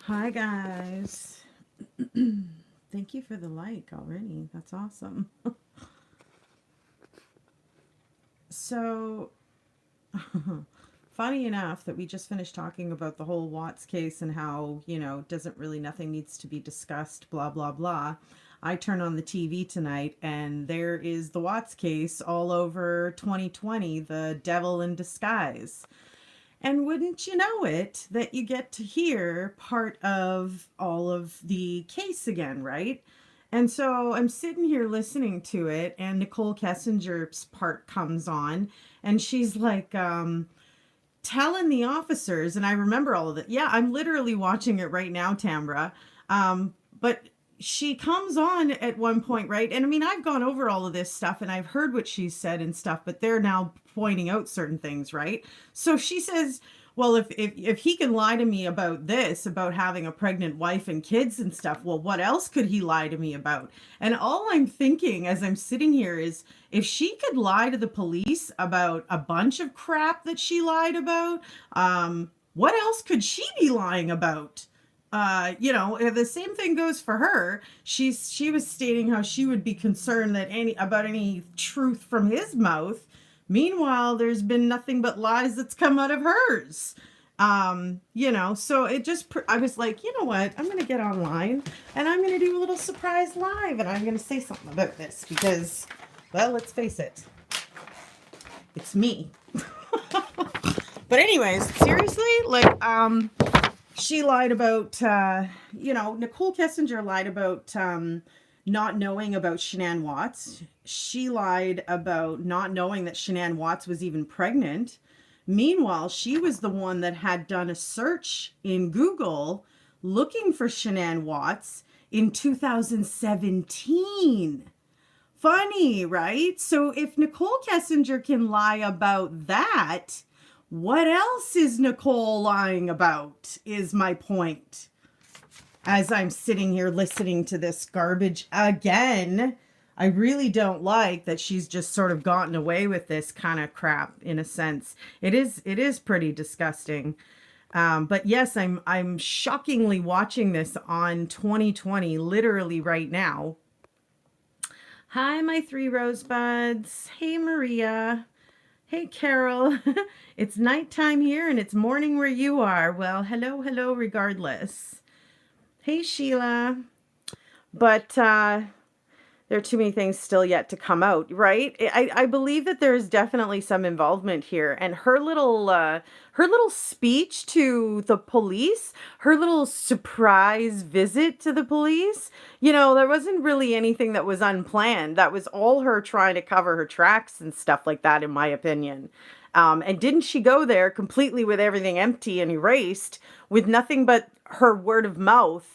Hi, guys. Thank you for the like already. That's awesome. So, funny enough that we just finished talking about the whole Watts case and how, doesn't really, nothing needs to be discussed, blah, blah, blah. I turn on the TV tonight and there is the Watts case all over 2020, the devil in disguise. And wouldn't you know it, that you get to hear part of all of the case again, right? And so I'm sitting here listening to it, and Nicole Kessinger's part comes on, and she's like, telling the officers, and I remember all of it. Yeah, I'm literally watching it right now, Tamra. But she comes on at one point, right? And I mean, I've gone over all of this stuff and I've heard what she said and stuff, but they're now pointing out certain things, right? So she says, well, if he can lie to me about this, about having a pregnant wife and kids and stuff, well, what else could he lie to me about? And all I'm thinking as I'm sitting here is, if she could lie to the police about a bunch of crap that she lied about, what else could she be lying about? The same thing goes for her. She was stating how she would be concerned that any truth from his mouth. Meanwhile, there's been nothing but lies that's come out of hers. So it just, I was like, you know what? I'm going to get online and I'm going to do a little surprise live and I'm going to say something about this because, well, let's face it, it's me. But anyways, seriously, like, she lied about, Nicole Kessinger lied about not knowing about Shanann Watts. She lied about not knowing that Shanann Watts was even pregnant. Meanwhile, she was the one that had done a search in Google looking for Shanann Watts in 2017. Funny, right? So if Nicole Kessinger can lie about that, what else is Nichol lying about, is my point. As I'm sitting here listening to this garbage again, I really don't like that she's just sort of gotten away with this kind of crap in a sense. It is pretty disgusting. But yes, I'm shockingly watching this on 2020, literally right now. Hi, my three rosebuds. Hey, Maria. Hey, Carol. It's nighttime here and it's morning where you are. Well, hello, hello, regardless. Hey, Sheila. But there are too many things still yet to come out, right? I believe that there's definitely some involvement here, and her little speech to the police, her little surprise visit to the police, there wasn't really anything that was unplanned. That was all her trying to cover her tracks and stuff like that, in my opinion. And didn't she go there completely with everything empty and erased, with nothing but her word of mouth?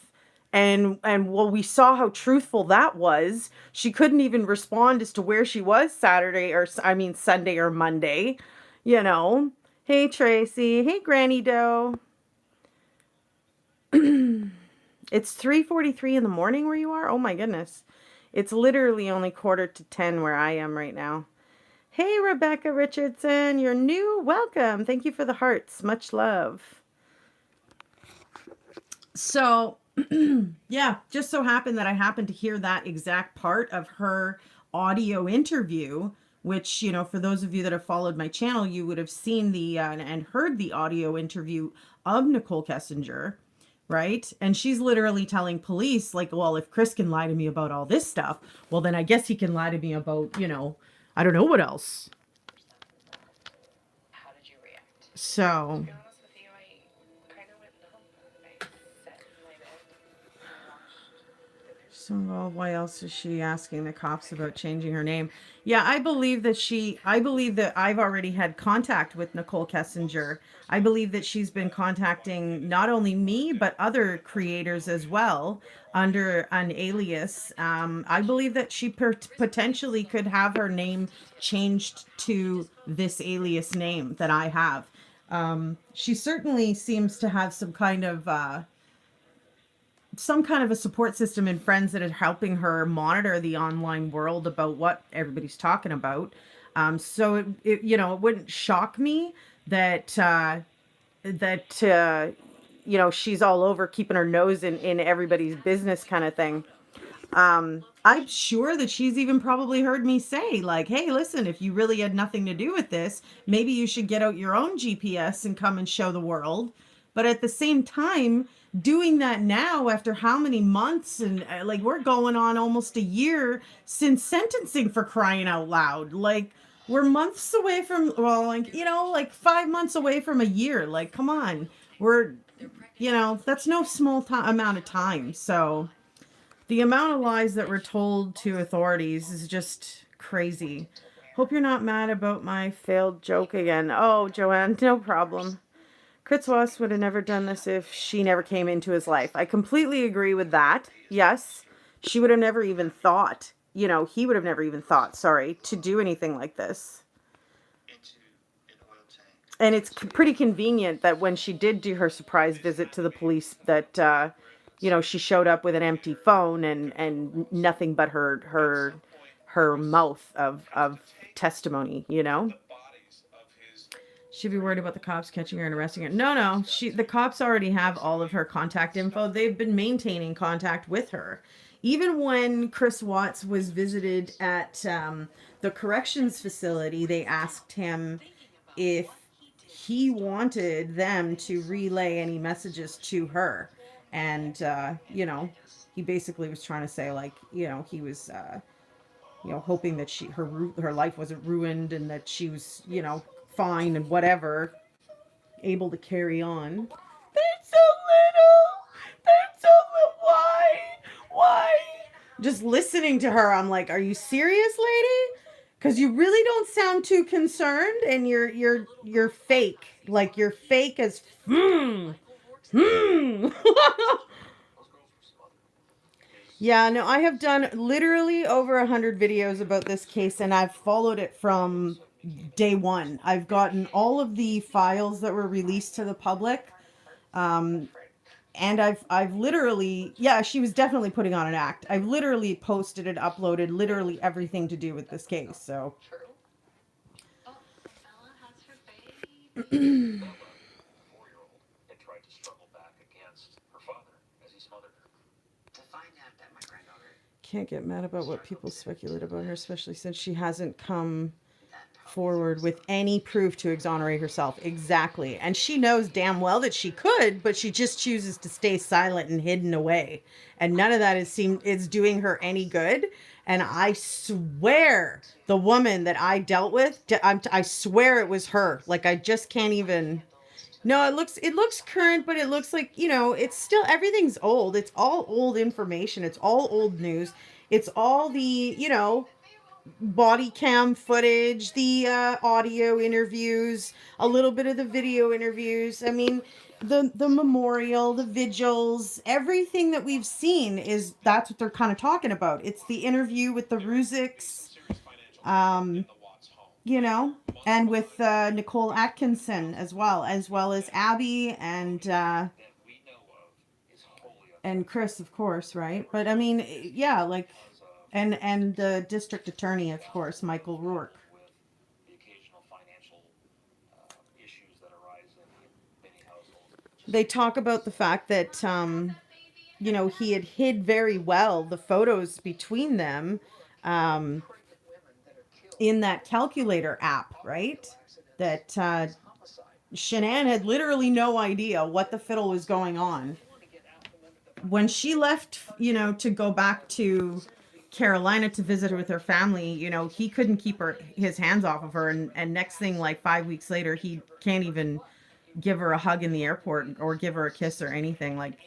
And well, we saw how truthful that was. She couldn't even respond as to where she was Saturday, or I mean Sunday or Monday, you know. Hey, Tracy. Hey, Granny Doe. It's 3:43 in the morning where you are? Oh my goodness. It's literally only 9:45 where I am right now. Hey, Rebecca Richardson, you're new. Welcome. Thank you for the hearts. Much love. So, yeah, just so happened that I happened to hear that exact part of her audio interview, which, for those of you that have followed my channel, you would have seen and heard the audio interview of Nicole Kessinger, right? And she's literally telling police, like, well, if Chris can lie to me about all this stuff, well, then I guess he can lie to me about, I don't know what else. So, So, well, why else is she asking the cops about changing her name? Yeah, I believe that I've already had contact with Nicole Kessinger. I believe that she's been contacting not only me, but other creators as well under an alias. I believe that she potentially could have her name changed to this alias name that I have. She certainly seems to have some kind of a support system and friends that are helping her monitor the online world about what everybody's talking about. So it wouldn't shock me that she's all over keeping her nose in everybody's business kind of thing. I'm sure that she's even probably heard me say, like, hey, listen, if you really had nothing to do with this, maybe you should get out your own GPS and come and show the world. But at the same time, doing that now after how many months, and like we're going on almost a year since sentencing, for crying out loud. Like, we're months away from, well, like, like 5 months away from a year. Like, come on. We're, that's no small amount of time. So the amount of lies that were told to authorities is just crazy. Hope you're not mad about my failed joke again. Oh, Joanne, no problem. Kritzwas would have never done this if she never came into his life. I completely agree with that. Yes, she would have never even thought, he would have never even thought, to do anything like this. And it's pretty convenient that when she did do her surprise visit to the police that, she showed up with an empty phone and nothing but her mouth of testimony, She'd be worried about the cops catching her and arresting her. No. The cops already have all of her contact info. They've been maintaining contact with her. Even when Chris Watts was visited at the corrections facility, they asked him if he wanted them to relay any messages to her. And, he basically was trying to say, like, he was, hoping that her life wasn't ruined and that she was, fine and whatever, able to carry on. That's so little. Why? Just listening to her, I'm like, are you serious, lady? Because you really don't sound too concerned, and you're fake. Like, you're fake as Yeah, no, I have done literally over 100 videos about this case, and I've followed it from day one. I've gotten all of the files that were released to the public. And I've literally, yeah, she was definitely putting on an act. I've literally posted and uploaded literally everything to do with this case. So can't get mad about what people speculate about her, especially since she hasn't come forward with any proof to exonerate herself. Exactly. And she knows damn well that she could, but she just chooses to stay silent and hidden away. And none of that is doing her any good. And I swear the woman that I dealt with, I swear it was her. Like, I just can't even. No, it looks current, but it looks like, it's still, everything's old. It's all old information. It's all old news. It's all the, body cam footage, the audio interviews, a little bit of the video interviews. I mean, the memorial, the vigils, everything that we've seen that's what they're kind of talking about. It's the interview with the Ruziks, and with Nichol Atkinson as well as Abby and Chris, of course, right? But I mean, yeah, like, and the district attorney, of course, Michael Rourke. They talk about the fact that he had hid very well the photos between them in that calculator app, right? That Shanann had literally no idea what the fiddle was going on. When she left, to go back to Carolina to visit her with her family, he couldn't keep his hands off of her. And next thing, like 5 weeks later, he can't even give her a hug in the airport or give her a kiss or anything. Like,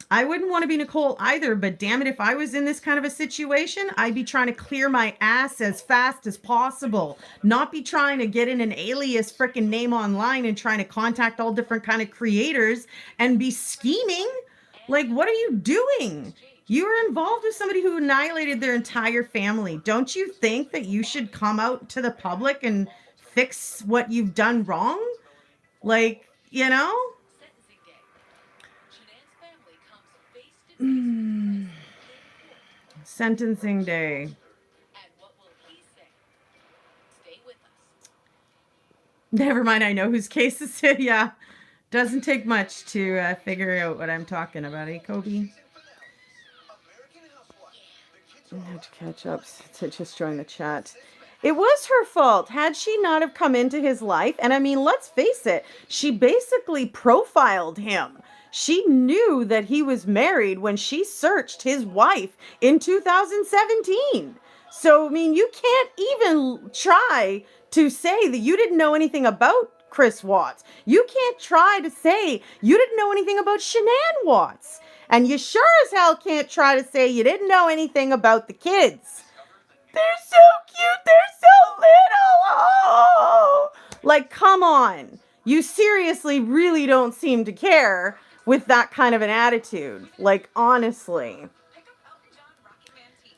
I wouldn't want to be Nichol either, but damn it, if I was in this kind of a situation, I'd be trying to clear my ass as fast as possible, not be trying to get in an alias freaking name online and trying to contact all different kind of creators and be scheming. Like, what are you doing? You were involved with somebody who annihilated their entire family. Don't you think that you should come out to the public and fix what you've done wrong? Like, Sentencing day. Never mind, I know whose case this is. Yeah. Doesn't take much to figure out what I'm talking about, eh, Kobe? I had to catch up to just join the chat. It was her fault. Had she not have come into his life, and I mean, let's face it, she basically profiled him. She knew that he was married when she searched his wife in 2017. So, I mean, you can't even try to say that you didn't know anything about Chris Watts. You can't try to say you didn't know anything about Shanann Watts. And you sure as hell can't try to say you didn't know anything about the kids. They're so cute. They're so little. Oh! Like, come on. You seriously really don't seem to care with that kind of an attitude. Like, honestly.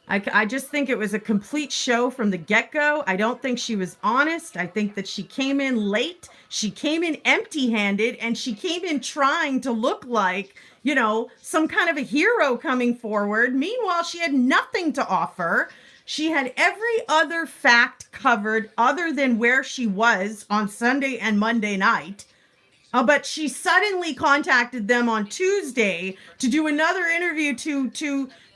I just think it was a complete show from the get-go. I don't think she was honest. I think that she came in late. She came in empty-handed, and she came in trying to look like, you know, some kind of a hero coming forward. Meanwhile, she had nothing to offer. She had every other fact covered other than where she was on Sunday and Monday night. But she suddenly contacted them on Tuesday to do another interview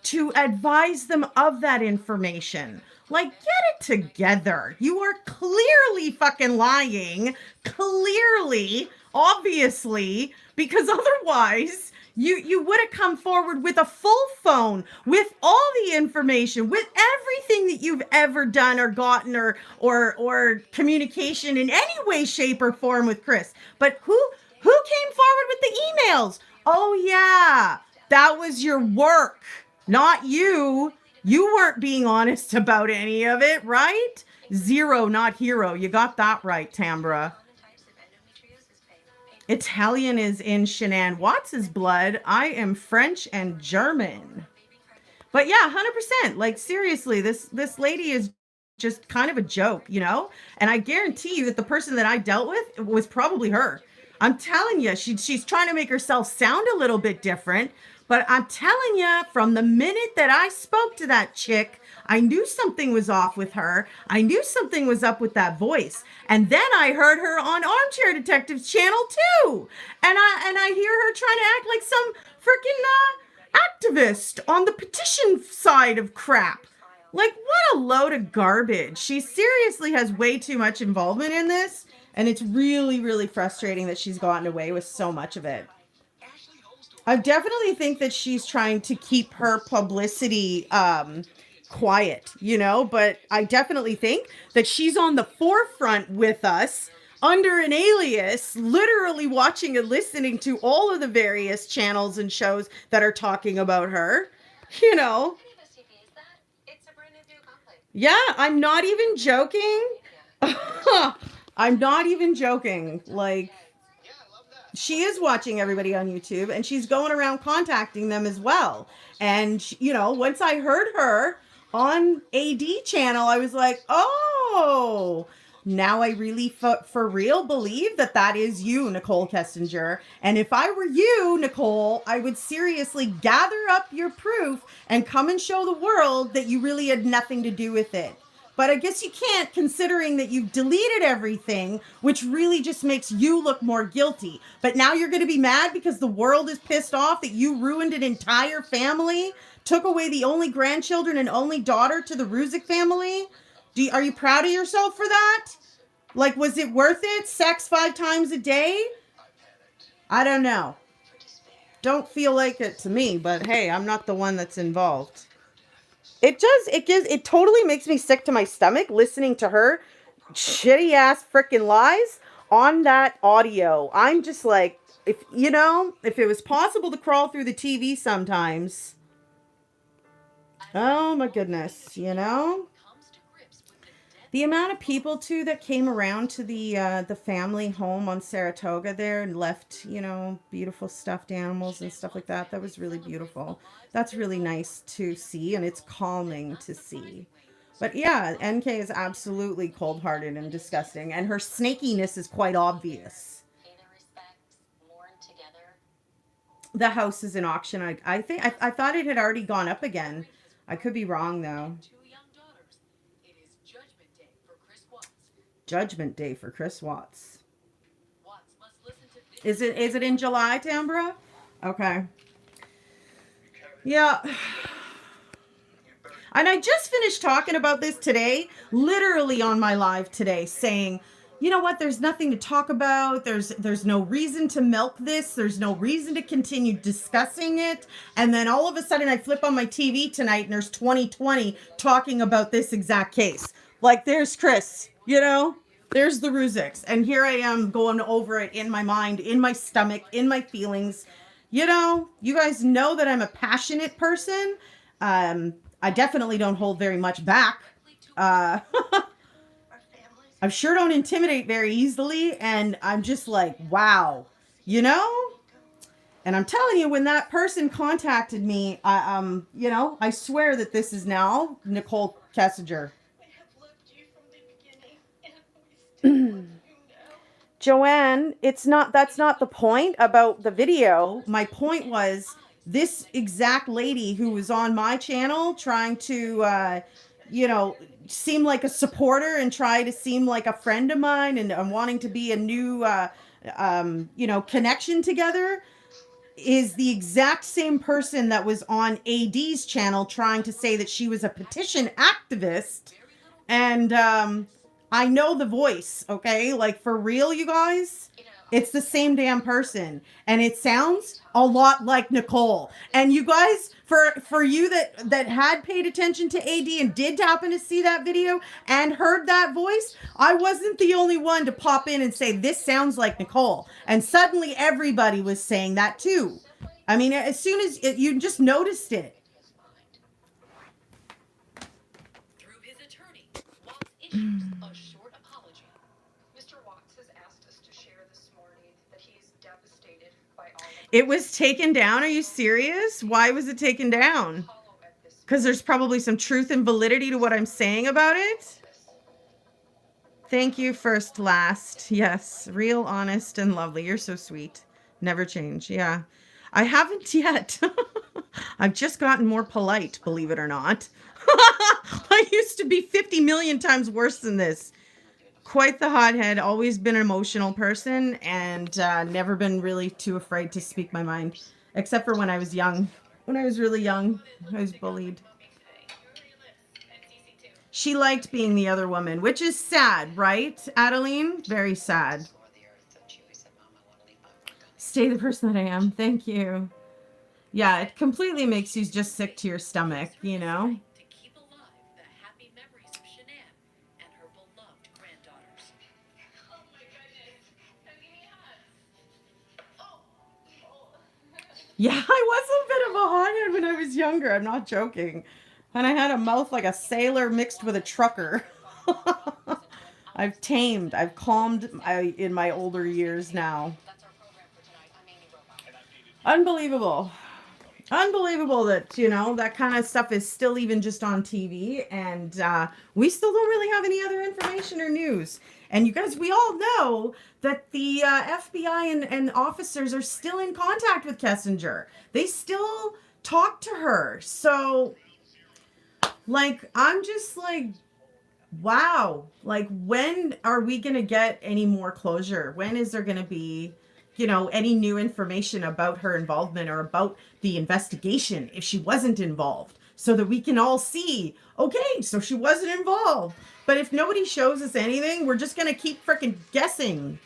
to advise them of that information. Like, get it together. You are clearly fucking lying. Clearly, obviously, because otherwise you would have come forward with a full phone, with all the information, with everything that you've ever done or gotten or communication in any way, shape, or form with Chris. But who came forward with the emails? Oh yeah, that was your work, not you. You weren't being honest about any of it, right? Zero, not hero. You got that right, Tambra. Italian is in Shanann Watts's blood. I am French and German. But yeah, 100%. Like, seriously, this lady is just kind of a joke, you know? And I guarantee you that the person that I dealt with was probably her. I'm telling you, she's trying to make herself sound a little bit different. But I'm telling you, from the minute that I spoke to that chick, I knew something was off with her. I knew something was up with that voice. And then I heard her on Armchair Detectives channel too. And I hear her trying to act like some freaking activist on the petition side of crap. Like, what a load of garbage. She seriously has way too much involvement in this. And it's really, really frustrating that she's gotten away with so much of it. I definitely think that she's trying to keep her publicity quiet, you know, but I definitely think that she's on the forefront with us under an alias, literally watching and listening to all of the various channels and shows that are talking about her, you know. Yeah, I'm not even joking. I'm not even joking. Like, she is watching everybody on YouTube, and she's going around contacting them as well. And, you know, once I heard her on AD channel, I was like, oh, now I really for real believe that that is you, Nichol Kessinger. And if I were you, Nichol, I would seriously gather up your proof and come and show the world that you really had nothing to do with it. But I guess you can't, considering that you've deleted everything, which really just makes you look more guilty. But now you're going to be mad because the world is pissed off that you ruined an entire family, took away the only grandchildren and only daughter to the Ruzic family. Are you proud of yourself for that? Like, was it worth it? Sex 5 times a day? I don't know. Don't feel like it to me, but hey, I'm not the one that's involved. It totally makes me sick to my stomach listening to her shitty ass freaking lies on that audio. I'm just like, if it was possible to crawl through the TV sometimes. Oh my goodness, you know? The amount of people too that came around to the family home on Saratoga there and left, you know, beautiful stuffed animals and stuff like that. That was really beautiful. That's really nice to see, and it's calming to see. But yeah, NK is absolutely cold-hearted and disgusting, and her snakiness is quite obvious. The house is in auction. I thought it had already gone up again. I could be wrong though. Judgment Day for Chris Watts. Is it in July, Tambra? Okay. Yeah. And I just finished talking about this today, literally on my live today, saying, you know what, there's nothing to talk about. There's no reason to milk this. There's no reason to continue discussing it. And then all of a sudden I flip on my TV tonight and there's 2020 talking about this exact case. Like there's Chris, there's the Ruzix. And here I am going over it in my mind, in my stomach, in my feelings. You guys know that I'm a passionate person. I definitely don't hold very much back. I sure don't intimidate very easily. And I'm just like, wow, And I'm telling you, when that person contacted me, I swear that this is now Nichol Kessinger. Joanne, that's not the point about the video. My point was this exact lady who was on my channel trying to, seem like a supporter and try to seem like a friend of mine and wanting to be a new, connection together is the exact same person that was on AD's channel trying to say that she was a petition activist. And I know the voice, okay? Like, for real, you guys? It's the same damn person. And it sounds a lot like Nichol. And you guys, for you that had paid attention to AD and did happen to see that video and heard that voice, I wasn't the only one to pop in and say, this sounds like Nichol. And suddenly everybody was saying that too. I mean, as soon as you just noticed it. Through his attorney, Watts issues a short apology. Mr. Watts has asked us to share this morning that he is devastated by all of it was taken down. Are you serious? Why was it taken down? Because there's probably some truth and validity to what I'm saying about it. Thank you, first, last. Yes, real, honest, and lovely. You're so sweet. Never change. Yeah. I haven't yet. I've just gotten more polite, believe it or not. I used to be 50 million times worse than this. Quite the hothead, always been an emotional person, and never been really too afraid to speak my mind. Except for when I was young. When I was really young, I was bullied. She liked being the other woman, which is sad, right, Adeline? Very sad. Stay the person that I am. Thank you. Yeah, it completely makes you just sick to your stomach, to keep alive the happy memories of Shanann and her beloved granddaughters. Oh my goodness. Yeah, I was a bit of a hothead when I was younger. I'm not joking. And I had a mouth like a sailor mixed with a trucker. I've calmed in my older years now. Unbelievable. Unbelievable that, that kind of stuff is still even just on TV. And we still don't really have any other information or news. And you guys, we all know that the FBI and officers are still in contact with Kessinger. They still talk to her. So, I'm just wow. When are we going to get any more closure? When is there going to be any new information about her involvement or about the investigation if she wasn't involved, so that we can all see, okay, so she wasn't involved. But if nobody shows us anything, we're just going to keep freaking guessing.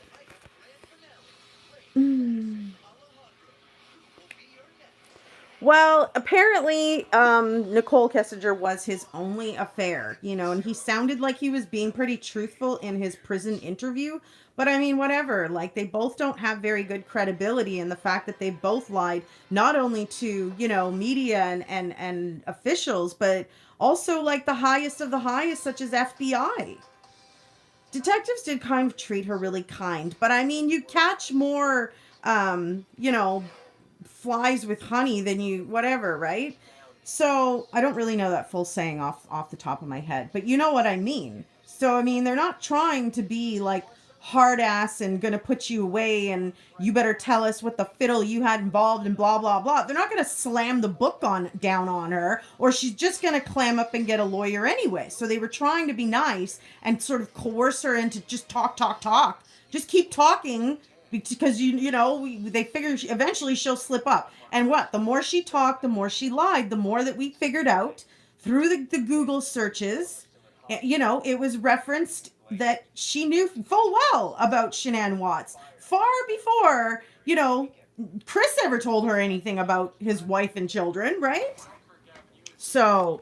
Well, apparently, Nichol Kessinger was his only affair, and he sounded like he was being pretty truthful in his prison interview. But I mean, whatever, they both don't have very good credibility in the fact that they both lied, not only to, media and officials, but also the highest of the highest, such as FBI. Detectives did kind of treat her really kind, but I mean, you catch more, flies with honey than you whatever, right? So I don't really know that full saying off the top of my head, but you know what I mean. So I mean, they're not trying to be hard ass and gonna put you away and you better tell us what the fiddle you had involved and blah blah blah. They're not gonna slam the book down on her, or she's just gonna clam up and get a lawyer anyway. So they were trying to be nice and sort of coerce her into just talk, just keep talking because they figure eventually she'll slip up. And what? The more she talked, the more she lied. The more that we figured out through the Google searches, it was referenced that she knew full well about Shanann Watts far before Chris ever told her anything about his wife and children, right? So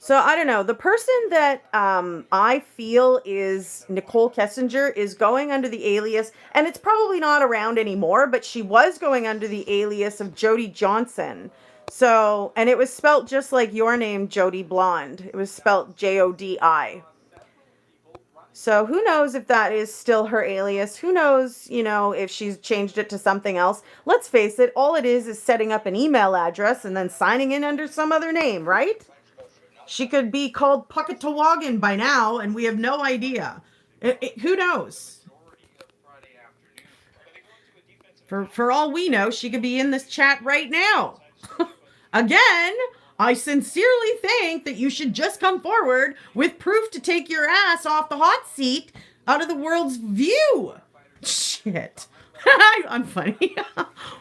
I don't know. The person that I feel is Nicole Kessinger is going under the alias, and it's probably not around anymore, but she was going under the alias of Jody Johnson. So, and it was spelt just like your name, Jody Blonde. It was spelt Jodi. So who knows if that is still her alias? Who knows, if she's changed it to something else? Let's face it, all it is setting up an email address and then signing in under some other name, right? She could be called Puckatawagan by now, and we have no idea. Who knows? For all we know, she could be in this chat right now. Again, I sincerely think that you should just come forward with proof to take your ass off the hot seat out of the world's view. Shit. I'm funny.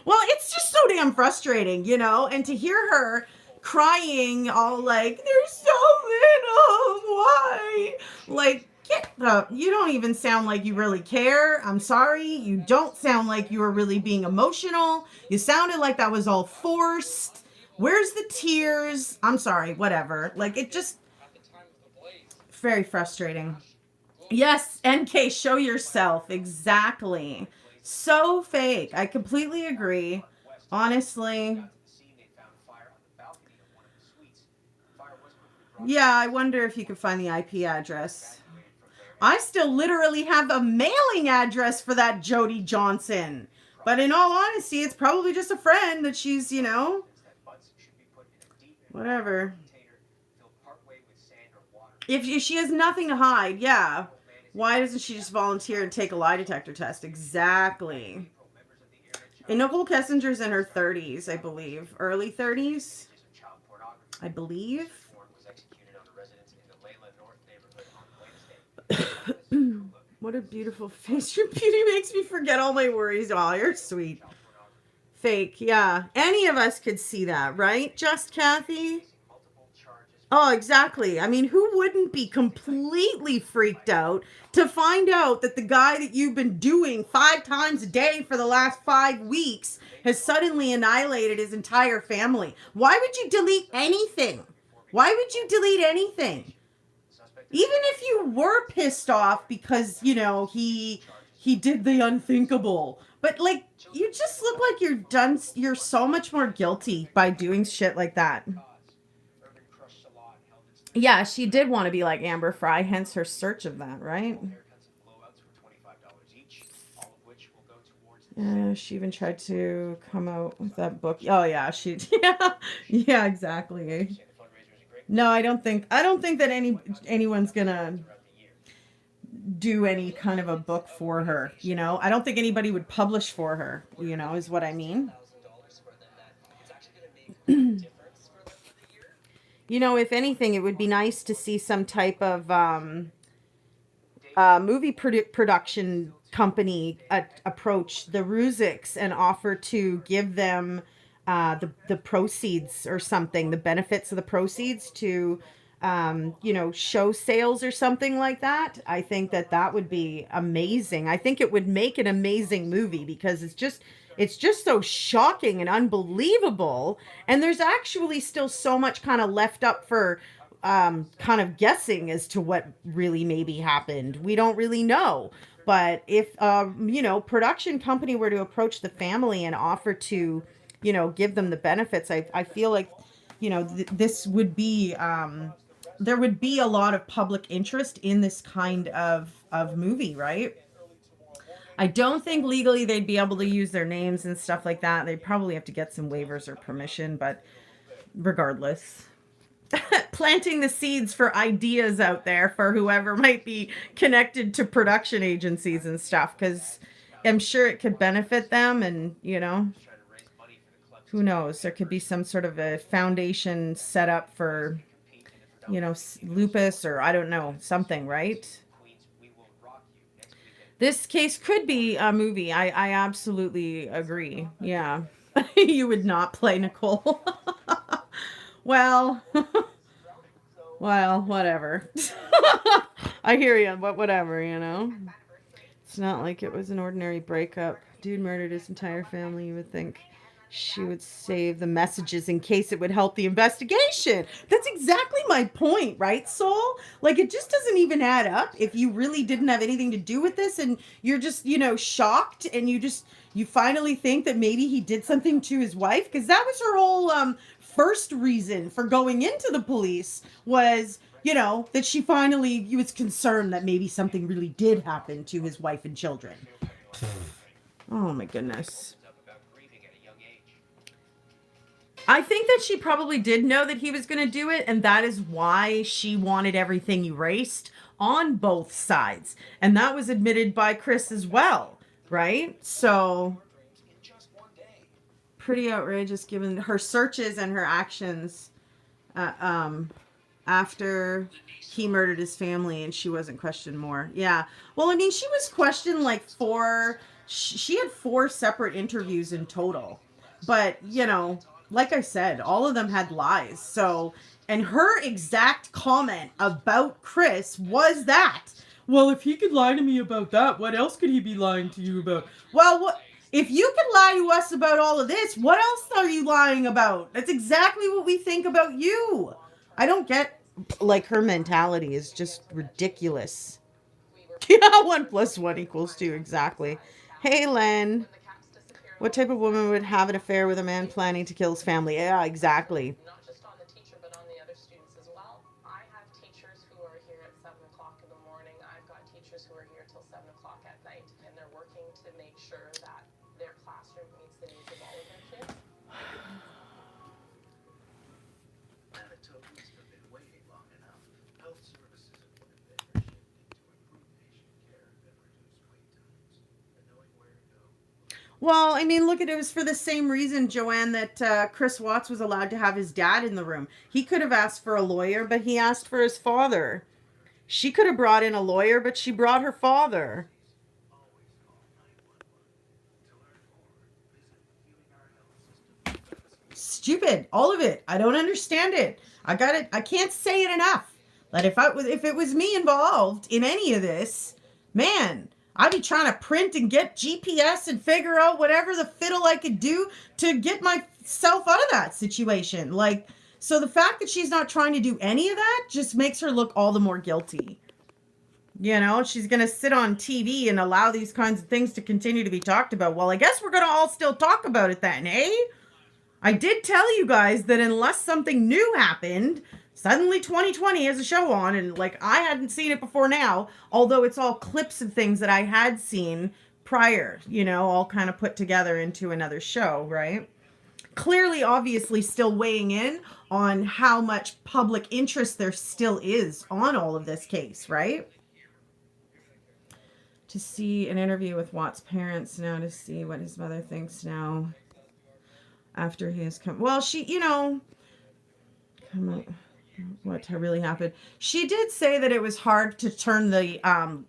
Well, it's just so damn frustrating, and to hear her crying all like, there's so little, why? Like, you don't even sound like you really care. I'm sorry. You don't sound like you were really being emotional. You sounded like that was all forced. Where's the tears? I'm sorry, whatever. Like, it just, very frustrating. Yes, NK, show yourself. Exactly. So fake. I completely agree. Honestly. Yeah, I wonder if you could find the IP address. I still literally have a mailing address for that Jody Johnson. But in all honesty, it's probably just a friend that she's, whatever. If she has nothing to hide, yeah. Why doesn't she just volunteer and take a lie detector test? Exactly. And Nicole Kessinger's in her 30s, I believe. Early 30s, I believe. What a beautiful face. Your beauty makes me forget all my worries. Oh, you're sweet. Fake, yeah. Any of us could see that, right? Just Kathy? Oh, exactly. I mean, who wouldn't be completely freaked out to find out that the guy that you've been doing 5 times a day for the last 5 weeks has suddenly annihilated his entire family? Why would you delete anything? Why would you delete anything? Even if you were pissed off because, he did the unthinkable. But, like, you just look like you're so much more guilty by doing shit like that. Yeah, she did want to be like Amber Fry, hence her search of that, right? She even tried to come out with that book. Oh yeah, yeah, exactly. No, I don't think that anyone's gonna do any kind of a book for her. I don't think anybody would publish for her. Is what I mean. If anything, it would be nice to see some type of movie production company approach the Ruziks and offer to give them the proceeds or something, the benefits of the proceeds to, show sales or something like that. I think that would be amazing. I think it would make an amazing movie because it's just so shocking and unbelievable. And there's actually still so much kind of left up for kind of guessing as to what really maybe happened. We don't really know. But if, production company were to approach the family and offer to, give them the benefits, I feel like, this would be, there would be a lot of public interest in this kind of movie, right? I don't think legally they'd be able to use their names and stuff like that. They'd probably have to get some waivers or permission, but regardless. Planting the seeds for ideas out there for whoever might be connected to production agencies and stuff, because I'm sure it could benefit them, and who knows, there could be some sort of a foundation set up for lupus, or I don't know, something, right? This case could be a movie. I absolutely agree. Yeah. You would not play Nicole. Well, well, whatever. I hear you, but whatever, It's not like it was an ordinary breakup. Dude murdered his entire family. You would think she would save the messages in case it would help the investigation. That's exactly my point, right, Soul? Like, it just doesn't even add up if you really didn't have anything to do with this and you're just, shocked, and you finally think that maybe he did something to his wife, because that was her whole first reason for going into the police was, that she finally was concerned that maybe something really did happen to his wife and children. Oh my goodness. I think that she probably did know that he was going to do it, and that is why she wanted everything erased on both sides. And that was admitted by Chris as well, right? So, pretty outrageous given her searches and her actions after he murdered his family, and she wasn't questioned more. Yeah. Well, I mean, she was questioned like she had 4 separate interviews in total. But, like I said, all of them had lies. So, and her exact comment about Chris was that, well, if he could lie to me about that, what else could he be lying to you about? Well, what if you can lie to us about all of this, what else are you lying about? That's exactly what we think about you. I don't get, like, her mentality is just ridiculous. Yeah, 1 + 1 = 2, exactly. Hey, Len. What type of woman would have an affair with a man planning to kill his family? Yeah, exactly. Not just on the teacher, but on the other students as well. I have teachers who are here at 7 o'clock in the morning. I've got teachers who are here till 7 o'clock at night, and they're working to make sure that their classroom meets the needs of all of their kids. Manitobans have been waiting long enough. Health services have put in their shifting to improve patient care and reduce wait times. And knowing where to go. Well, I mean, look, it was for the same reason, Joanne, that Chris Watts was allowed to have his dad in the room. He could have asked for a lawyer, but he asked for his father. She could have brought in a lawyer, but she brought her father. Always call 911. To learn more, visit viewingourhealthsystem.com. Stupid, all of it. I don't understand it. I got it. I can't say it enough. That if it was me involved in any of this, man, I'd be trying to print and get GPS and figure out whatever the fiddle I could do to get myself out of that situation. Like, so the fact that she's not trying to do any of that just makes her look all the more guilty. She's going to sit on TV and allow these kinds of things to continue to be talked about. Well, I guess we're going to all still talk about it then, eh? I did tell you guys that unless something new happened, suddenly 2020 has a show on, and like I hadn't seen it before now, although it's all clips of things that I had seen prior, all kind of put together into another show, right? Clearly, obviously, still weighing in on how much public interest there still is on all of this case, right? To see an interview with Watt's parents now, to see what his mother thinks now after he has come. Well, she, what really happened. She did say that it was hard to turn the,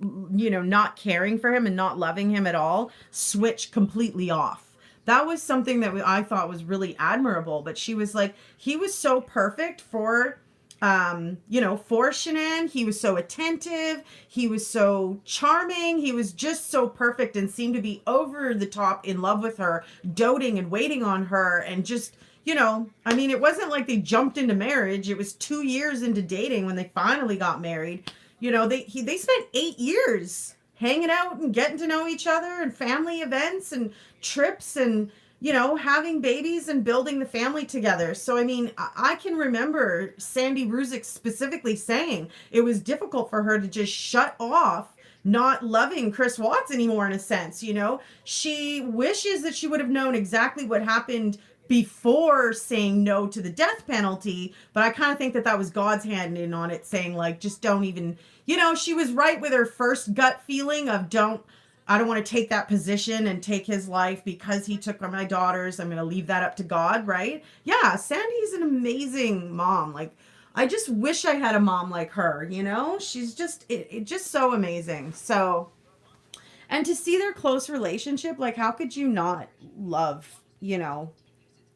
not caring for him and not loving him at all, switch completely off. That was something that I thought was really admirable. But she was like, he was so perfect for Shanann. He was so attentive. He was so charming. He was just so perfect and seemed to be over the top in love with her, doting and waiting on her, and just, it wasn't like they jumped into marriage. It was 2 years into dating when they finally got married. They spent 8 years hanging out and getting to know each other, and family events and trips, and having babies and building the family together. So, I can remember Sandy Ruzick specifically saying it was difficult for her to just shut off not loving Chris Watts anymore, in a sense. She wishes that she would have known exactly what happened before saying no to the death penalty, but I kind of think that was God's hand in on it, saying like, just don't even, she was right with her first gut feeling of I don't want to take that position and take his life because he took my daughters. I'm going to leave that up to God, right? Yeah, Sandy's an amazing mom. Like, I just wish I had a mom like her, you know? She's just it just so amazing. So, and to see their close relationship, like how could you not love,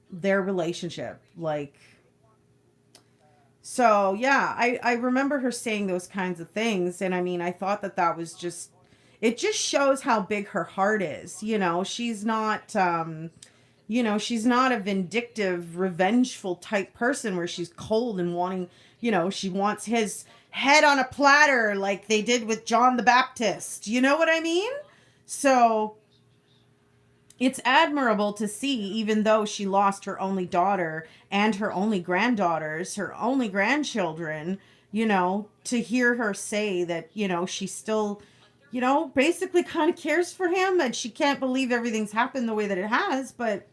their relationship? Like, so yeah, I remember her saying those kinds of things, and I mean, I thought that that was just, it just shows how big her heart is. She's not a vindictive, revengeful type person where she's cold and wanting, she wants his head on a platter like they did with John the Baptist. You know what I mean? So it's admirable to see, even though she lost her only daughter and her only granddaughters, her only grandchildren, to hear her say that, she still, basically kind of cares for him, and she can't believe everything's happened the way that it has, but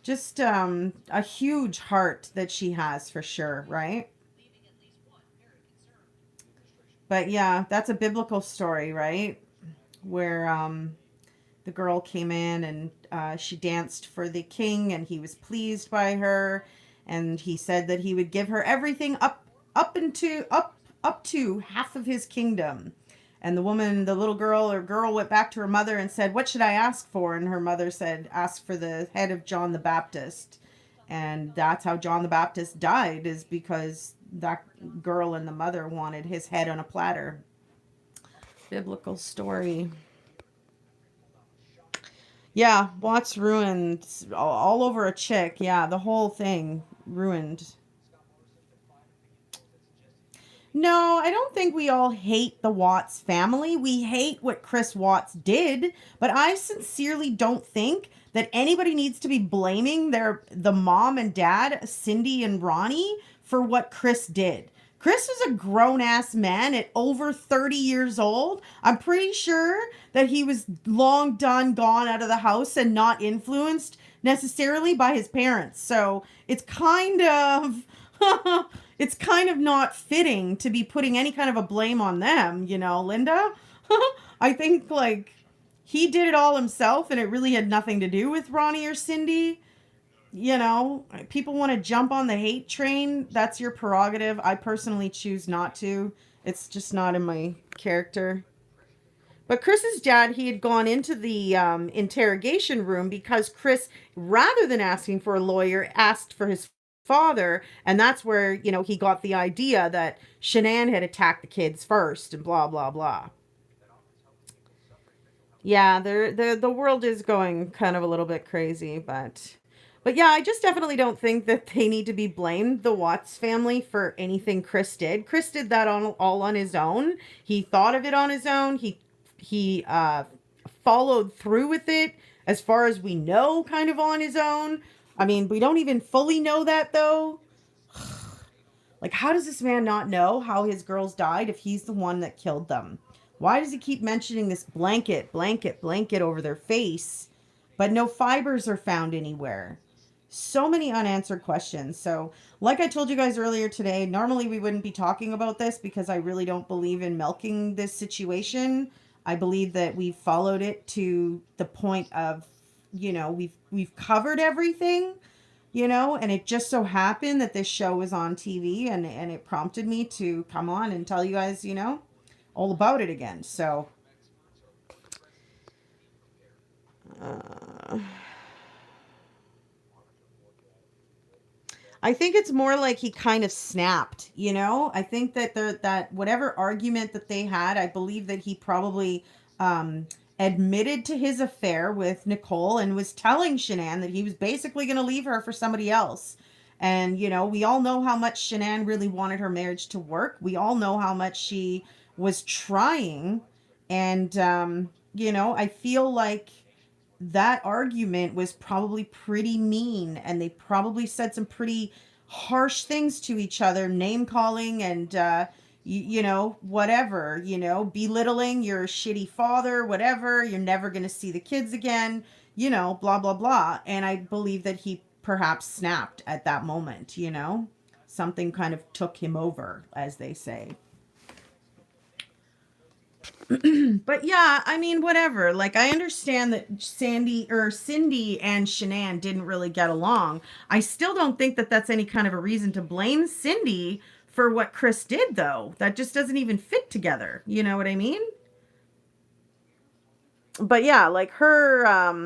just a huge heart that she has for sure, right? But yeah, that's a biblical story, right? Where the girl came in and she danced for the king, and he was pleased by her, and he said that he would give her everything up to half of his kingdom. And the little girl went back to her mother and said, "What should I ask for?" And her mother said, "Ask for the head of John the Baptist." And that's how John the Baptist died, is because that girl and the mother wanted his head on a platter. Biblical story. Yeah, Watts ruined all over a chick. Yeah, the whole thing ruined. No, I don't think we all hate the Watts family. We hate what Chris Watts did, but I sincerely don't think that anybody needs to be blaming the mom and dad, Cindy and Ronnie, for what Chris did. Chris was a grown ass man at over 30 years old. I'm pretty sure that he was long done, gone out of the house and not influenced necessarily by his parents. So it's kind of it's kind of not fitting to be putting any kind of a blame on them, Linda. I think like he did it all himself, and it really had nothing to do with Ronnie or Cindy. People want to jump on the hate train. That's your prerogative. I personally choose not to. It's just not in my character. But Chris's dad, he had gone into the interrogation room because Chris, rather than asking for a lawyer, asked for his father. And that's where, he got the idea that Shanann had attacked the kids first and blah, blah, blah. Yeah, the world is going kind of a little bit crazy, but yeah, I just definitely don't think that they need to be blamed, the Watts family, for anything Chris did. Chris did that all on his own. He thought of it on his own. He followed through with it, as far as we know, kind of on his own. I mean, we don't even fully know that, though. Like, how does this man not know how his girls died if he's the one that killed them? Why does he keep mentioning this blanket, blanket, blanket over their face, but no fibers are found anywhere? So many unanswered questions. So, like I told you guys earlier today, normally we wouldn't be talking about this because I really don't believe in milking this situation. I believe that we've followed it to the point of, we've covered everything, and it just so happened that this show was on TV, and it prompted me to come on and tell you guys, all about it again. So, I think it's more like he kind of snapped, I think that that whatever argument that they had, I believe that he probably admitted to his affair with Nichol and was telling Shanann that he was basically going to leave her for somebody else. And, we all know how much Shanann really wanted her marriage to work. We all know how much she was trying. And, I feel like that argument was probably pretty mean, and they probably said some pretty harsh things to each other, name calling and whatever, belittling your shitty father, whatever, you're never going to see the kids again, blah blah blah. And I believe that he perhaps snapped at that moment. Something kind of took him over, as they say. But yeah, I mean, whatever. Like, I understand that Cindy and Shanann didn't really get along. I still don't think that that's any kind of a reason to blame Cindy for what Chris did, though. That just doesn't even fit together. You know what I mean? But yeah, like her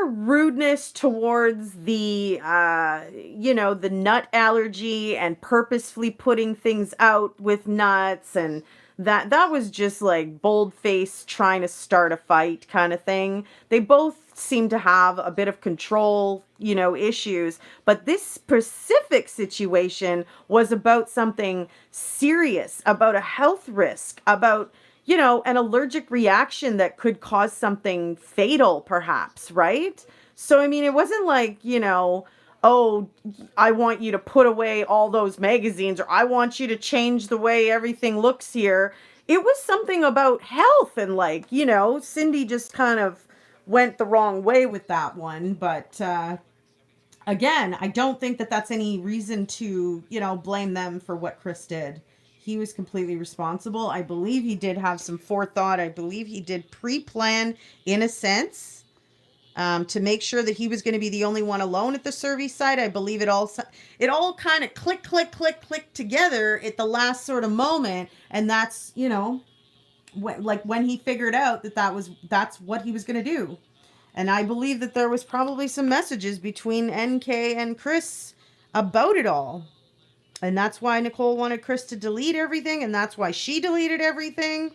rudeness towards the the nut allergy and purposefully putting things out with nuts, and that was just like bold-faced trying to start a fight kind of thing. They both seem to have a bit of control, issues, but this specific situation was about something serious, about a health risk, about an allergic reaction that could cause something fatal, perhaps, right? So, I mean, it wasn't like, oh, I want you to put away all those magazines, or I want you to change the way everything looks here. It was something about health, and like, Cindy just kind of went the wrong way with that one. But again, I don't think that that's any reason to, blame them for what Chris did. He was completely responsible. I believe he did have some forethought. I believe he did pre-plan, in a sense, to make sure that he was going to be the only one alone at the service site. I believe it all kind of click together at the last sort of moment, and that's when he figured out that's what he was going to do. And I believe that there was probably some messages between NK and Chris about it all. And that's why Nichol wanted Chris to delete everything, and that's why she deleted everything.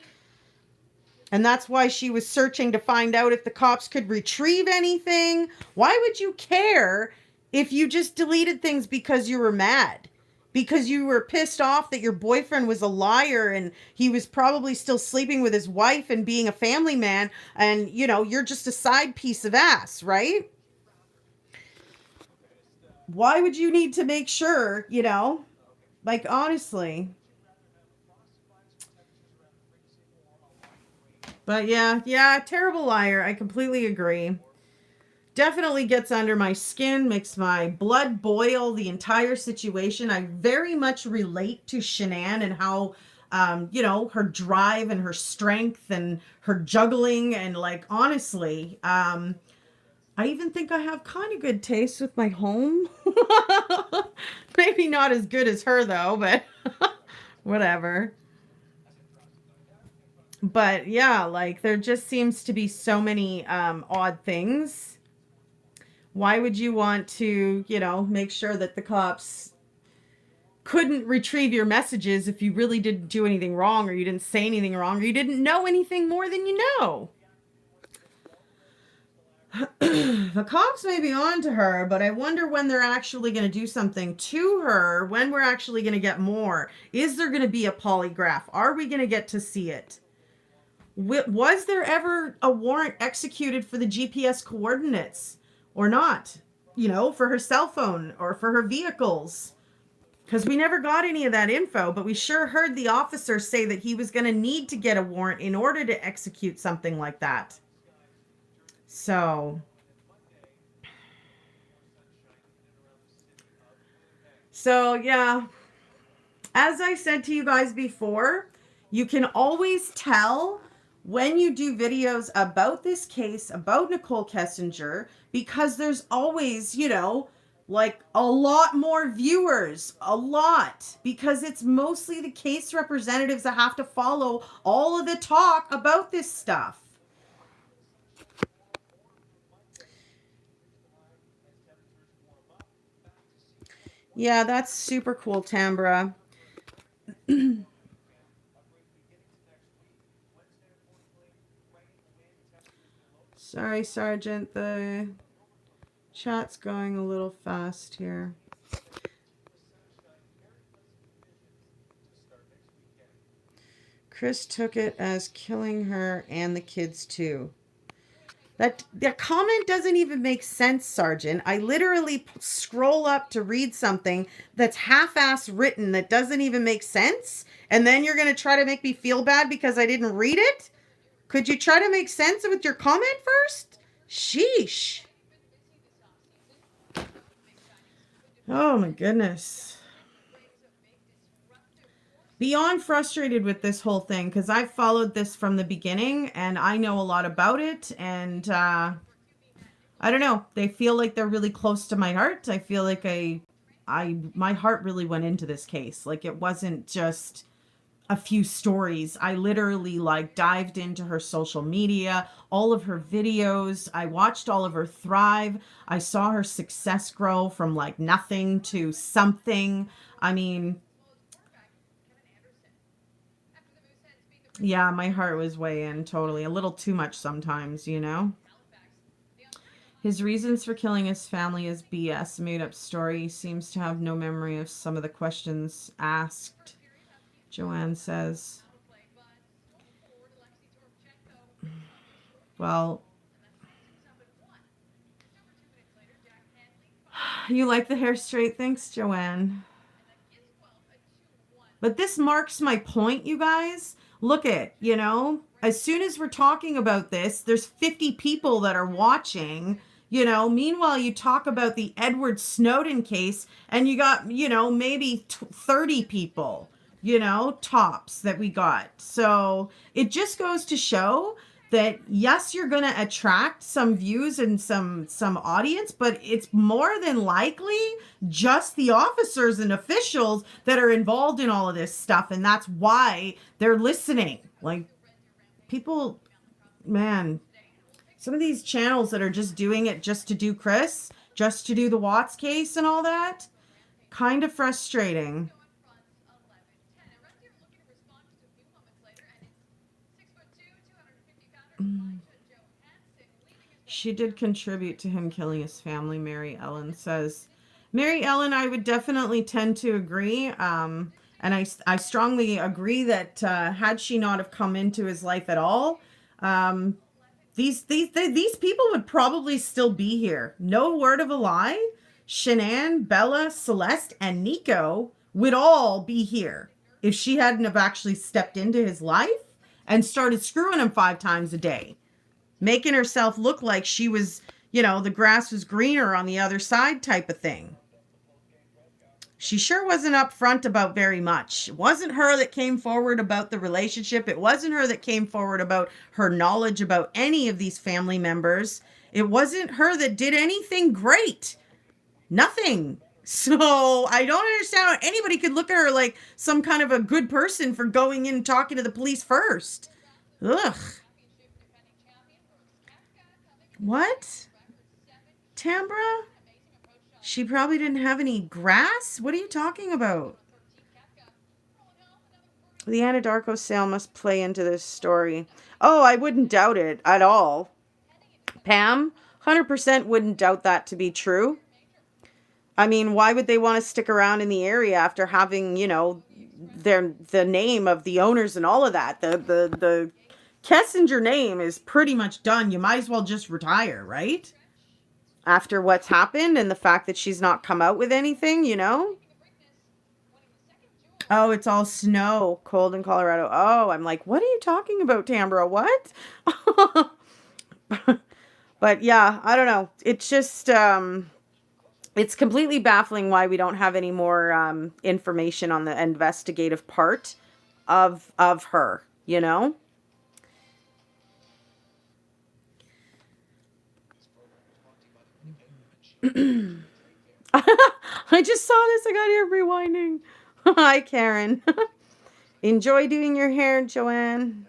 And that's why she was searching to find out if the cops could retrieve anything. Why would you care if you just deleted things because you were mad? Because you were pissed off that your boyfriend was a liar and he was probably still sleeping with his wife and being a family man, and you're just a side piece of ass, right? Why would you need to make sure, like, honestly? But yeah, terrible liar. I completely agree. Definitely gets under my skin, makes my blood boil, the entire situation. I very much relate to Shanann and how, her drive and her strength and her juggling. And like, honestly, I even think I have kind of good taste with my home. Maybe not as good as her, though, but whatever. But yeah, like, there just seems to be so many odd things. Why would you want to, make sure that the cops couldn't retrieve your messages if you really didn't do anything wrong, or you didn't say anything wrong, or you didn't know anything more than you know? The cops may be on to her, but I wonder when they're actually going to do something to her, when we're actually going to get more. Is there going to be a polygraph? Are we going to get to see it? Was there ever a warrant executed for the GPS coordinates or not? For her cell phone or for her vehicles? Because we never got any of that info, but we sure heard the officer say that he was going to need to get a warrant in order to execute something like that. So yeah, as I said to you guys before, you can always tell when you do videos about this case, about Nichol Kessinger, because there's always, like a lot more viewers, a lot, because it's mostly the case representatives that have to follow all of the talk about this stuff. Yeah, that's super cool, Tambra. Sorry, Sergeant, the chat's going a little fast here. Chris took it as killing her and the kids too. That comment doesn't even make sense, Sergeant. I literally scroll up to read something that's half-ass written that doesn't even make sense, and then you're going to try to make me feel bad because I didn't read it? Could you try to make sense with your comment first? Sheesh. Oh my goodness. beyond frustrated with this whole thing because I've followed this from the beginning and I know a lot about it. And I don't know. They feel like they're really close to my heart. I feel like my heart really went into this case. Like it wasn't just a few stories. I literally like dived into her social media, all of her videos. I watched all of her thrive. I saw her success grow from like nothing to something. I mean, yeah, my heart was way in totally. A little too much sometimes, you know? His reasons for killing his family is BS, made up story. He seems to have no memory of some of the questions asked, Joanne says. Well, you like the hair straight? Thanks, Joanne. But this marks my point, you guys. Look at, you know, as soon as we're talking about this, there's 50 people that are watching. You know, meanwhile, you talk about the Edward Snowden case and you got, you know, maybe 30 people, you know, tops that we got. So it just goes to show that, yes, you're going to attract some views and some audience, but it's more than likely just the officers and officials that are involved in all of this stuff. And that's why they're listening. Like people, man. Some of these channels that are just doing it just to do Chris, just to do the Watts case and all that, kind of frustrating. She did contribute to him killing his family, Mary Ellen says. Mary Ellen, I would definitely tend to agree. And I strongly agree that had she not have come into his life at all, these people would probably still be here. No word of a lie. Shanann, Bella, Celeste, and Nico would all be here if she hadn't have actually stepped into his life and started screwing him 5 times a day, making herself look like she was, you know, the grass was greener on the other side type of thing. She sure wasn't upfront about very much. It wasn't her that came forward about the relationship. It wasn't her that came forward about her knowledge about any of these family members. It wasn't her that did anything great. Nothing. So I don't understand how anybody could look at her like some kind of a good person for going in and talking to the police first. Ugh. What? Tambra? She probably didn't have any grass? What are you talking about? The Anadarko sale must play into this story. Oh, I wouldn't doubt it at all. Pam, 100% wouldn't doubt that to be true. I mean, why would they want to stick around in the area after having, you know, the name of the owners and all of that? The Kessinger name is pretty much done. You might as well just retire, right? After what's happened and the fact that she's not come out with anything, you know? Oh, it's all snow, cold in Colorado. Oh, I'm like, what are you talking about, Tambra? What? But yeah, I don't know. It's just, it's completely baffling why we don't have any more information on the investigative part of her, you know? I just saw this. I got here rewinding. Hi, Karen. Enjoy doing your hair, Joanne.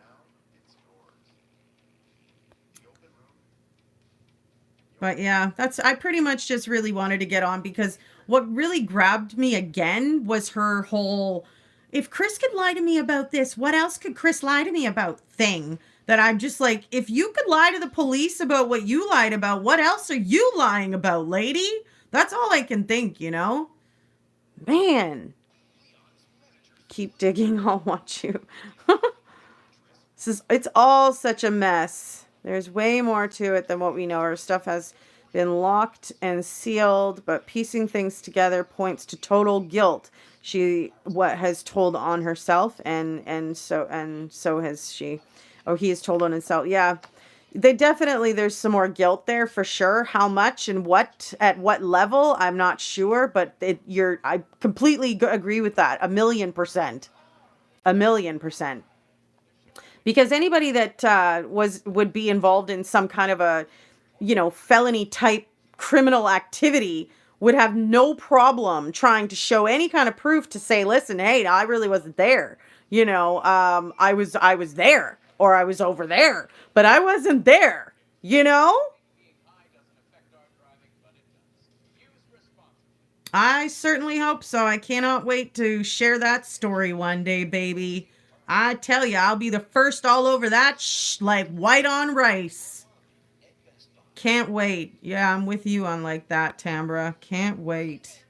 But yeah, I pretty much just really wanted to get on because what really grabbed me again was her whole, if Chris could lie to me about this, what else could Chris lie to me about thing? That I'm just like, if you could lie to the police about what you lied about, what else are you lying about, lady? That's all I can think, you know? Man. Keep digging, I'll watch you. It's all such a mess. There's way more to it than what we know. Her stuff has been locked and sealed, but piecing things together points to total guilt. She has told on herself, and so has she. Oh, he has told on himself. Yeah. There's some more guilt there for sure. How much and at what level, I'm not sure, but I completely agree with that. 1,000,000%. 1,000,000%. Because anybody that would be involved in some kind of a, felony type criminal activity would have no problem trying to show any kind of proof to say, listen, hey, I really wasn't there. I was there, or I was over there, but I wasn't there, you know? I certainly hope so. I cannot wait to share that story one day, baby. I tell you, I'll be the first all over that, like white on rice. Can't wait. Yeah, I'm with you on like that, Tambra. Can't wait.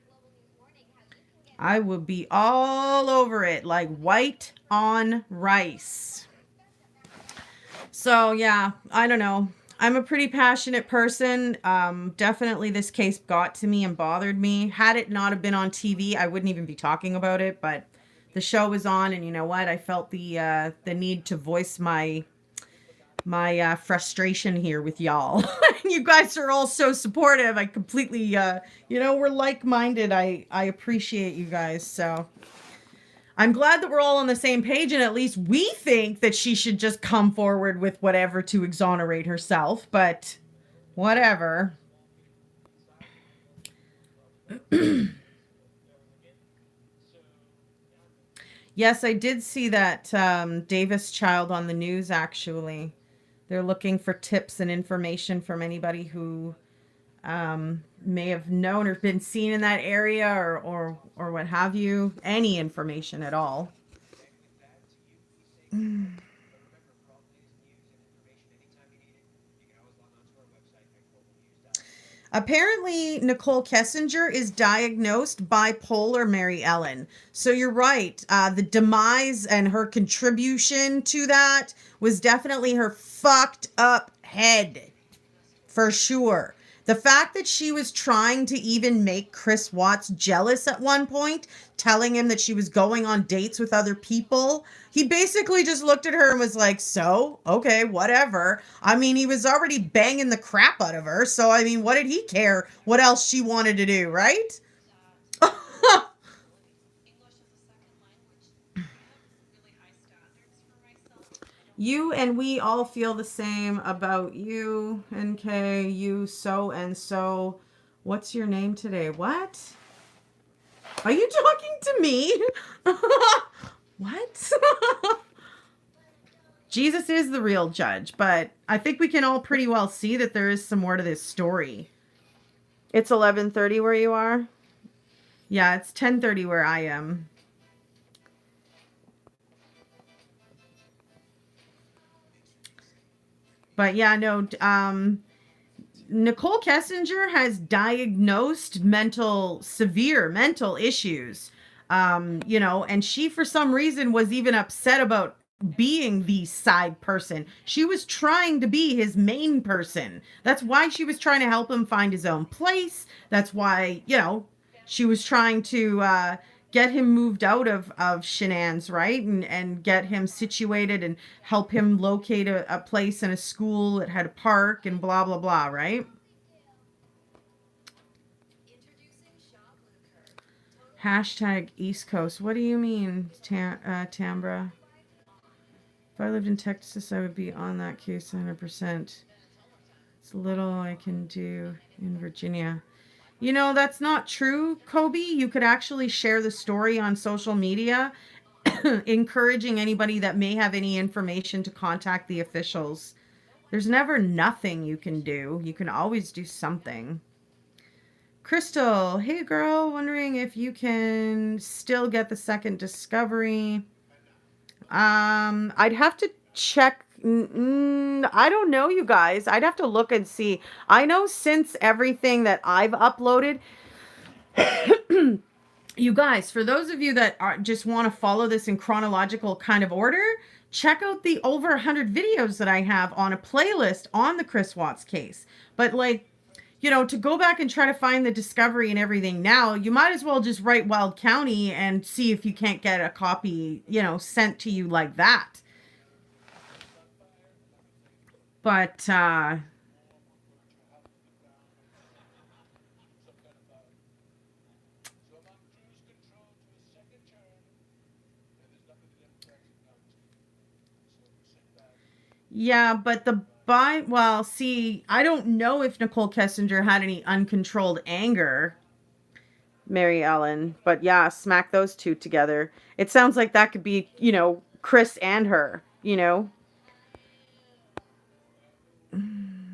I will be all over it, like white on rice. So, yeah, I don't know. I'm a pretty passionate person. Definitely this case got to me and bothered me. Had it not have been on TV, I wouldn't even be talking about it, but the show was on, and you know what? I felt the need to voice my frustration here with y'all. You guys are all so supportive. I completely we're like-minded. I appreciate you guys. So I'm glad that we're all on the same page, and at least we think that she should just come forward with whatever to exonerate herself, but whatever. Yes, I did see that Davis child on the news, actually. They're looking for tips and information from anybody who may have known or been seen in that area, or what have you. Any information at all. Apparently, Nicole Kessinger is diagnosed bipolar, Mary Ellen. So you're right. The demise and her contribution to that was definitely her fucked up head. For sure. The fact that she was trying to even make Chris Watts jealous at one point, telling him that she was going on dates with other people, he basically just looked at her and was like, so, okay, whatever. I mean, he was already banging the crap out of her, so I mean, what did he care what else she wanted to do, right? You and we all feel the same about you, NK, you so and so. What's your name today? What? Are you talking to me? What? Jesus is the real judge, but I think we can all pretty well see that there is some more to this story. It's 11:30 where you are? Yeah, it's 10:30 where I am. But yeah, no, Nicole Kessinger has diagnosed severe mental issues. And she, for some reason, was even upset about being the side person. She was trying to be his main person. That's why she was trying to help him find his own place. That's why, she was trying to get him moved out of Shenan's, right? And get him situated and help him locate a place and a school that had a park and blah, blah, blah, right? Hashtag East Coast. What do you mean, Tambra? If I lived in Texas, I would be on that case 100%. It's little I can do in Virginia. That's not true, Kobe. You could actually share the story on social media, encouraging anybody that may have any information to contact the officials. There's never nothing you can do. You can always do something. Crystal, hey girl, wondering if you can still get the second discovery. I'd have to check. I don't know, you guys. I'd have to look and see. I know since everything that I've uploaded, you guys, for those of you that just want to follow this in chronological kind of order, check out the over 100 videos that I have on a playlist on the Chris Watts case. But to go back and try to find the discovery and everything now, you might as well just write Weld County and see if you can't get a copy, sent to you like that. But, Yeah, but well, see, I don't know if Nicole Kessinger had any uncontrolled anger, Mary Ellen, but yeah, smack those two together. It sounds like that could be, Chris and her,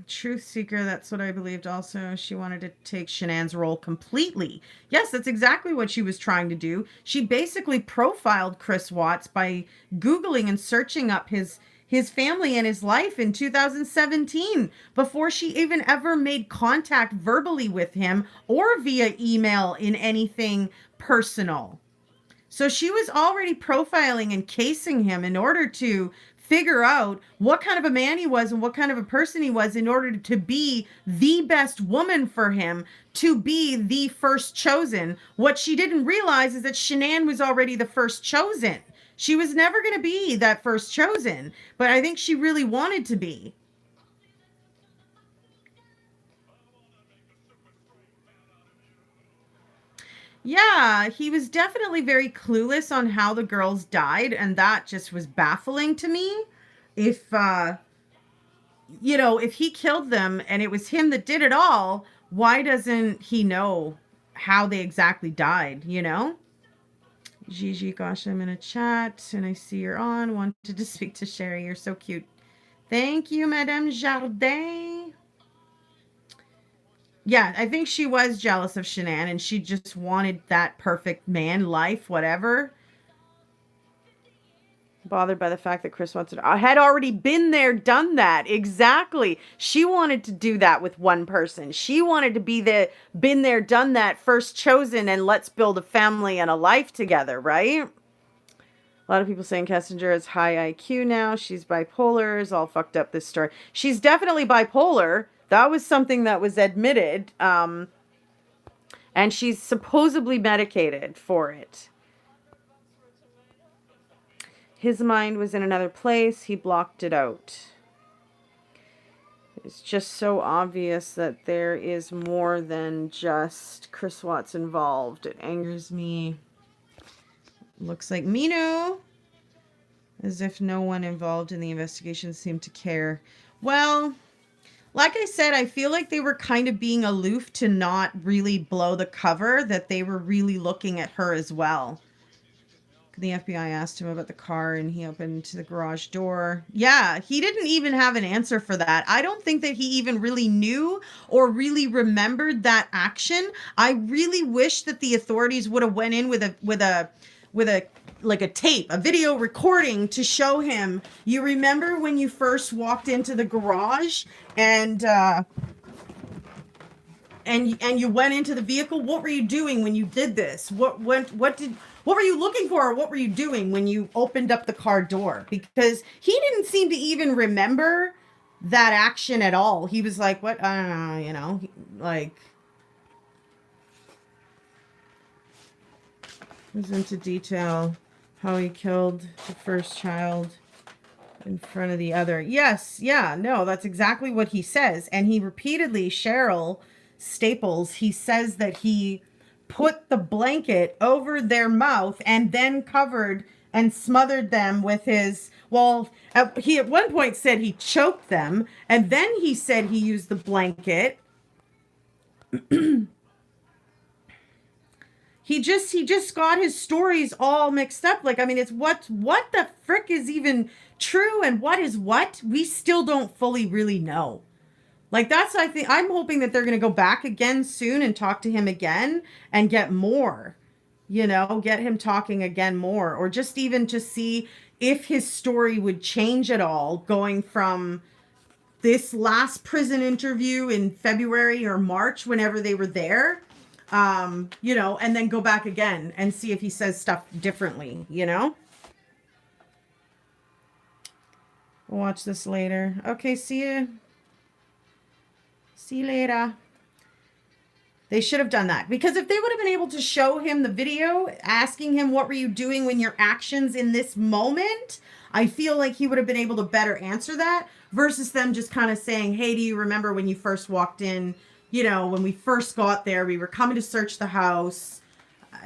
Truth seeker, that's what I believed also. She wanted to take Shanann's role completely. Yes, that's exactly what she was trying to do. She basically profiled Chris Watts by Googling and searching up his family and his life in 2017 before she even ever made contact verbally with him or via email in anything personal. So she was already profiling and casing him in order to figure out what kind of a man he was and what kind of a person he was in order to be the best woman for him, to be the first chosen. What she didn't realize is that Shanann was already the first chosen. She was never going to be that first chosen, but I think she really wanted to be. Yeah, he was definitely very clueless on how the girls died, and that just was baffling to me. If if he killed them and it was him that did it all, why doesn't he know how they exactly died? Gigi, gosh, I'm in a chat and I see you're on. Wanted to speak to Sherry. You're so cute. Thank you, Madame Jardin. Yeah, I think she was jealous of Shanann and she just wanted that perfect man, life, whatever. Bothered by the fact that Chris Watson had already been there, done that. Exactly. She wanted to do that with one person. She wanted to been there, done that, first chosen, and let's build a family and a life together, right? A lot of people saying Kessinger is high IQ now. She's bipolar. Is all fucked up, this story. She's definitely bipolar. That was something that was admitted. And she's supposedly medicated for it. His mind was in another place. He blocked it out. It's just so obvious that there is more than just Chris Watts involved. It angers me. Looks like Mino. As if no one involved in the investigation seemed to care. Well, like I said, I feel like they were kind of being aloof to not really blow the cover, that they were really looking at her as well. The FBI asked him about the car and he opened the garage door. Yeah, he didn't even have an answer for that. I don't think that he even really knew or really remembered that action. I really wish that the authorities would have went in with a like a tape, a video recording to show him. You remember when you first walked into the garage and you went into the vehicle? What were you doing when you did this? What were you looking for? Or what were you doing when you opened up the car door? Because he didn't seem to even remember that action at all. He was like, what? I don't know, like, goes into detail how he killed the first child in front of the other. Yes, yeah, no, that's exactly what he says. And he repeatedly, Cheryl Staples, he says that he put the blanket over their mouth and then covered and smothered them with his, he at one point said he choked them, and then he said he used the blanket. He just got his stories all mixed up. Like, I mean, it's what the frick is even true and what is what? We still don't fully really know. Like, I think I'm hoping that they're going to go back again soon and talk to him again and get more, get him talking again more, or just even to see if his story would change at all going from this last prison interview in February or March, whenever they were there, and then go back again and see if he says stuff differently, We'll watch this later. Okay, see you. See you later. They should have done that, because if they would have been able to show him the video asking him, what were you doing when your actions in this moment, I feel like he would have been able to better answer that, versus them just kind of saying, hey, do you remember when you first walked in, when we first got there, we were coming to search the house.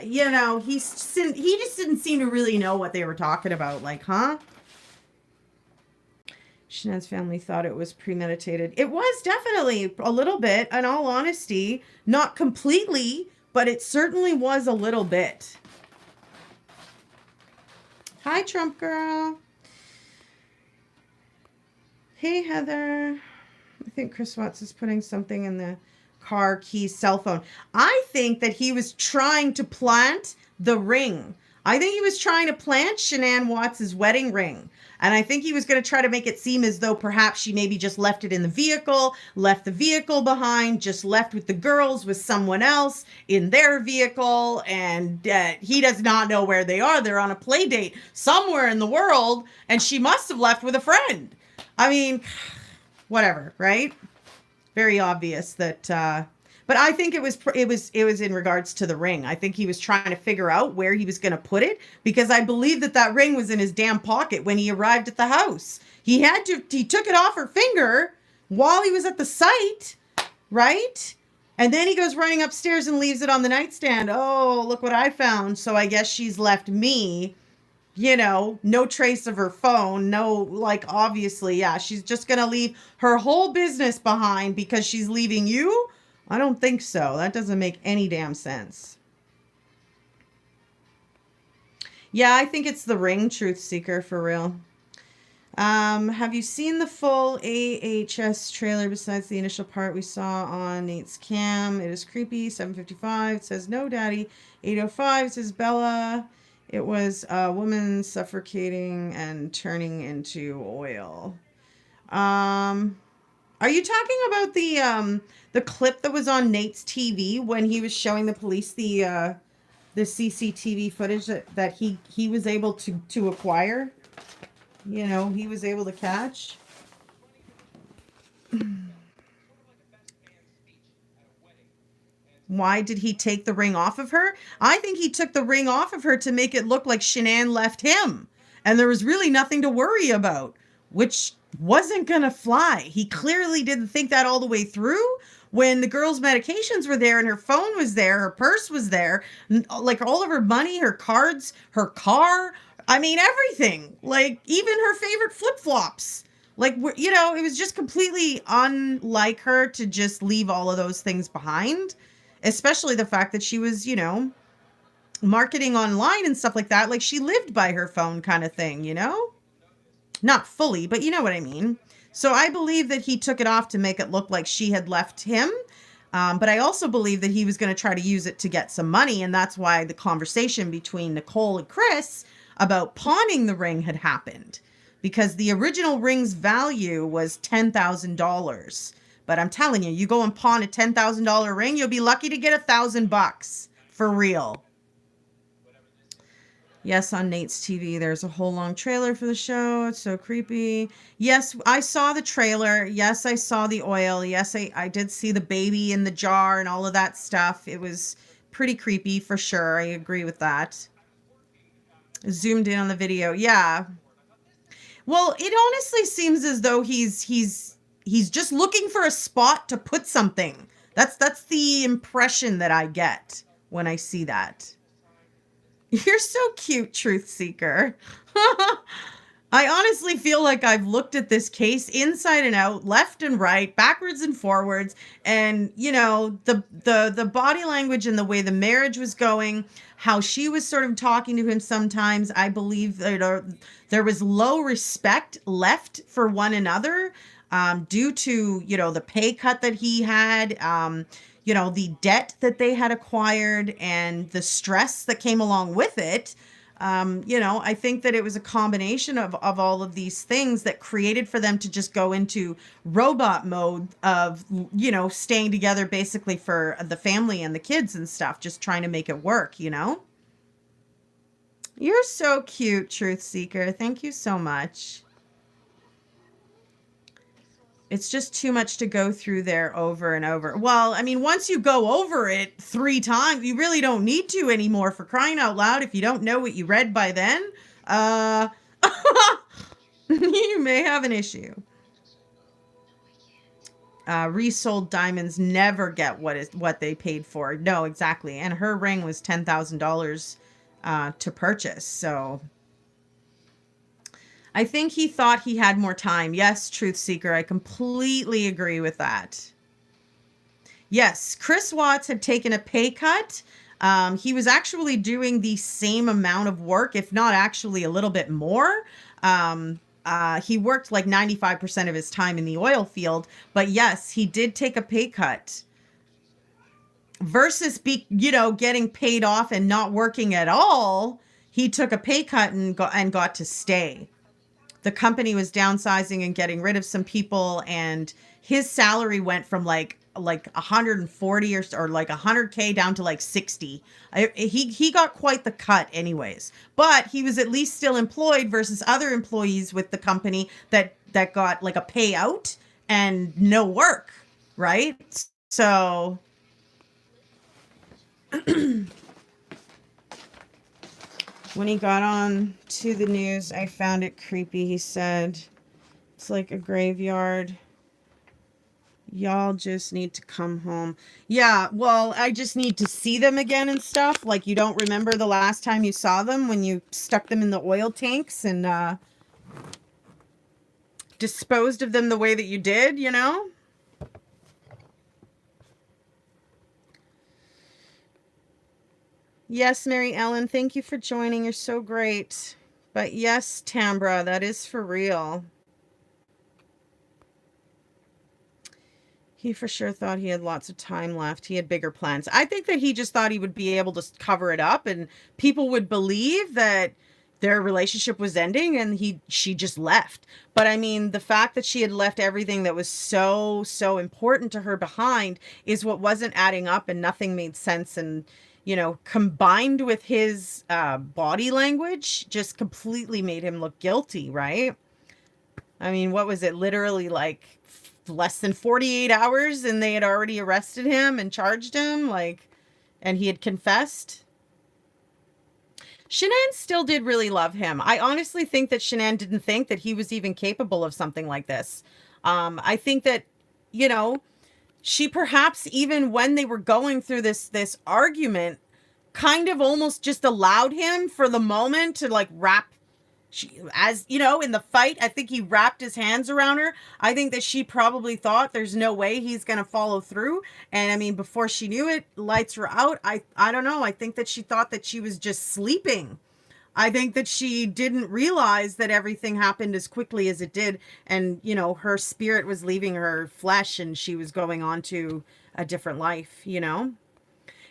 He just didn't seem to really know what they were talking about. Like, huh? Shanann's family thought it was premeditated. It was definitely a little bit, in all honesty. Not completely, but it certainly was a little bit. Hi, Trump girl. Hey, Heather. I think Chris Watts is putting something in the car key cell phone. I think that he was trying to plant the ring. I think he was trying to plant Shanann Watts' wedding ring. And I think he was going to try to make it seem as though perhaps she maybe just left it in the vehicle, left the vehicle behind, just left with the girls with someone else in their vehicle. And he does not know where they are. They're on a play date somewhere in the world. And she must have left with a friend. I mean, whatever, right? Very obvious that, but I think it was in regards to the ring. I think he was trying to figure out where he was going to put it, because I believe that ring was in his damn pocket when he arrived at the house. He took it off her finger while he was at the site, right? And then he goes running upstairs and leaves it on the nightstand. Oh, look what I found. So I guess she's left me, no trace of her phone. No, like, obviously, yeah, she's just going to leave her whole business behind because she's leaving you? I don't think so. That doesn't make any damn sense. Yeah, I think it's the ring, Truth Seeker, for real. Have you seen the full AHS trailer besides the initial part we saw on Nate's cam? It is creepy. 7:55. It says, no, daddy. 8:05. It says, Bella. It was a woman suffocating and turning into oil. Are you talking about the clip that was on Nate's TV when he was showing the police the CCTV footage that he was able to acquire? He was able to catch. Why did he take the ring off of her? I think he took the ring off of her to make it look like Shanann left him. And there was really nothing to worry about, which wasn't going to fly. He clearly didn't think that all the way through. When the girl's medications were there and her phone was there, her purse was there, like all of her money, her cards, her car, I mean, everything. Like even her favorite flip-flops. Like, it was just completely unlike her to just leave all of those things behind. Especially the fact that she was, marketing online and stuff like that. Like she lived by her phone kind of thing, Not fully, but you know what I mean. So I believe that he took it off to make it look like she had left him. But I also believe that he was going to try to use it to get some money. And that's why the conversation between Nichol and Chris about pawning the ring had happened. Because the original ring's value was $10,000. But I'm telling you, you go and pawn a $10,000 ring, you'll be lucky to get $1,000 for real. Yes, on Nate's TV, there's a whole long trailer for the show. It's so creepy. Yes, I saw the trailer. Yes, I saw the oil. Yes, I did see the baby in the jar and all of that stuff. It was pretty creepy for sure. I agree with that. Zoomed in on the video. Yeah. Well, it honestly seems as though he's just looking for a spot to put something. That's the impression that I get when I see that. You're so cute, Truth Seeker. I honestly feel like I've looked at this case inside and out, left and right, backwards and forwards, and the body language and the way the marriage was going, how she was sort of talking to him sometimes. I believe that there was low respect left for one another, due to the pay cut that he had, the debt that they had acquired and the stress that came along with it. I think that it was a combination of all of these things that created for them to just go into robot mode of, staying together basically for the family and the kids and stuff, just trying to make it work, You're so cute, Truth Seeker. Thank you so much. It's just too much to go through there over and over. Well, I mean, once you go over it 3 times, you really don't need to anymore, for crying out loud. If you don't know what you read by then, you may have an issue. Resold diamonds never get what they paid for. No, exactly. And her ring was $10,000 to purchase. So I think he thought he had more time. Yes, truth seeker. I completely agree with that. Yes, Chris Watts had taken a pay cut. He was actually doing the same amount of work, if not actually a little bit more. He worked like 95% of his time in the oil field, but yes, he did take a pay cut versus getting paid off and not working at all. He took a pay cut and got to stay. The company was downsizing and getting rid of some people, and his salary went from like 140 or like 100K down to like 60. He got quite the cut anyways, but he was at least still employed versus other employees with the company that got like a payout and no work, right? So when he got on to the news, I found it creepy. He said, it's like a graveyard. Y'all just need to come home. Yeah, well, I just need to see them again and stuff. Like, you don't remember the last time you saw them when you stuck them in the oil tanks and disposed of them the way that you did, you know? Yes, Mary Ellen, thank you for joining. You're so great. But yes, Tambra, that is for real. He for sure thought he had lots of time left. He had bigger plans. I think that he just thought he would be able to cover it up and people would believe that their relationship was ending and she just left. But I mean, the fact that she had left everything that was so important to her behind is what wasn't adding up, and nothing made sense. And combined with his body language, just completely made him look guilty, right? I mean, what was it? Literally like less than 48 hours and they had already arrested him and charged him, and he had confessed. Shanann still did really love him. I honestly think that Shanann didn't think that he was even capable of something like this. I think that, she perhaps, even when they were going through this argument, kind of almost just allowed him for the moment to like wrap, in the fight, I think he wrapped his hands around her. I think that she probably thought there's no way he's going to follow through. And I mean, before she knew it, lights were out. I don't know. I think that she thought that she was just sleeping. I think that she didn't realize that everything happened as quickly as it did. And, her spirit was leaving her flesh and she was going on to a different life,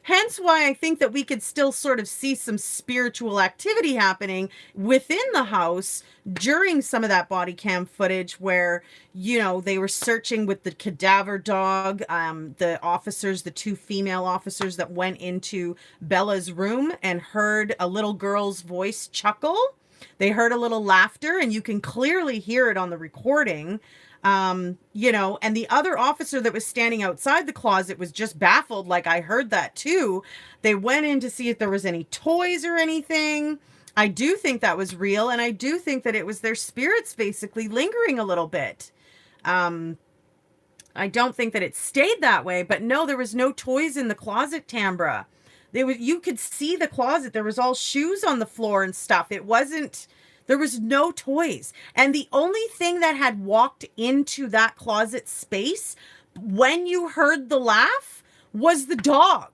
Hence why I think that we could still sort of see some spiritual activity happening within the house during some of that body cam footage where, they were searching with the cadaver dog, the officers, the two female officers that went into Bella's room and heard a little girl's voice chuckle. They heard a little laughter, and you can clearly hear it on the recording. And the other officer that was standing outside the closet was just baffled. Like, I heard that too. They went in to see if there was any toys or anything. I do think that was real. And I do think that it was their spirits basically lingering a little bit. I don't think that it stayed that way, but no, there was no toys in the closet, Tambra. You could see the closet. There was all shoes on the floor and stuff. There was no toys. And the only thing that had walked into that closet space when you heard the laugh was the dog.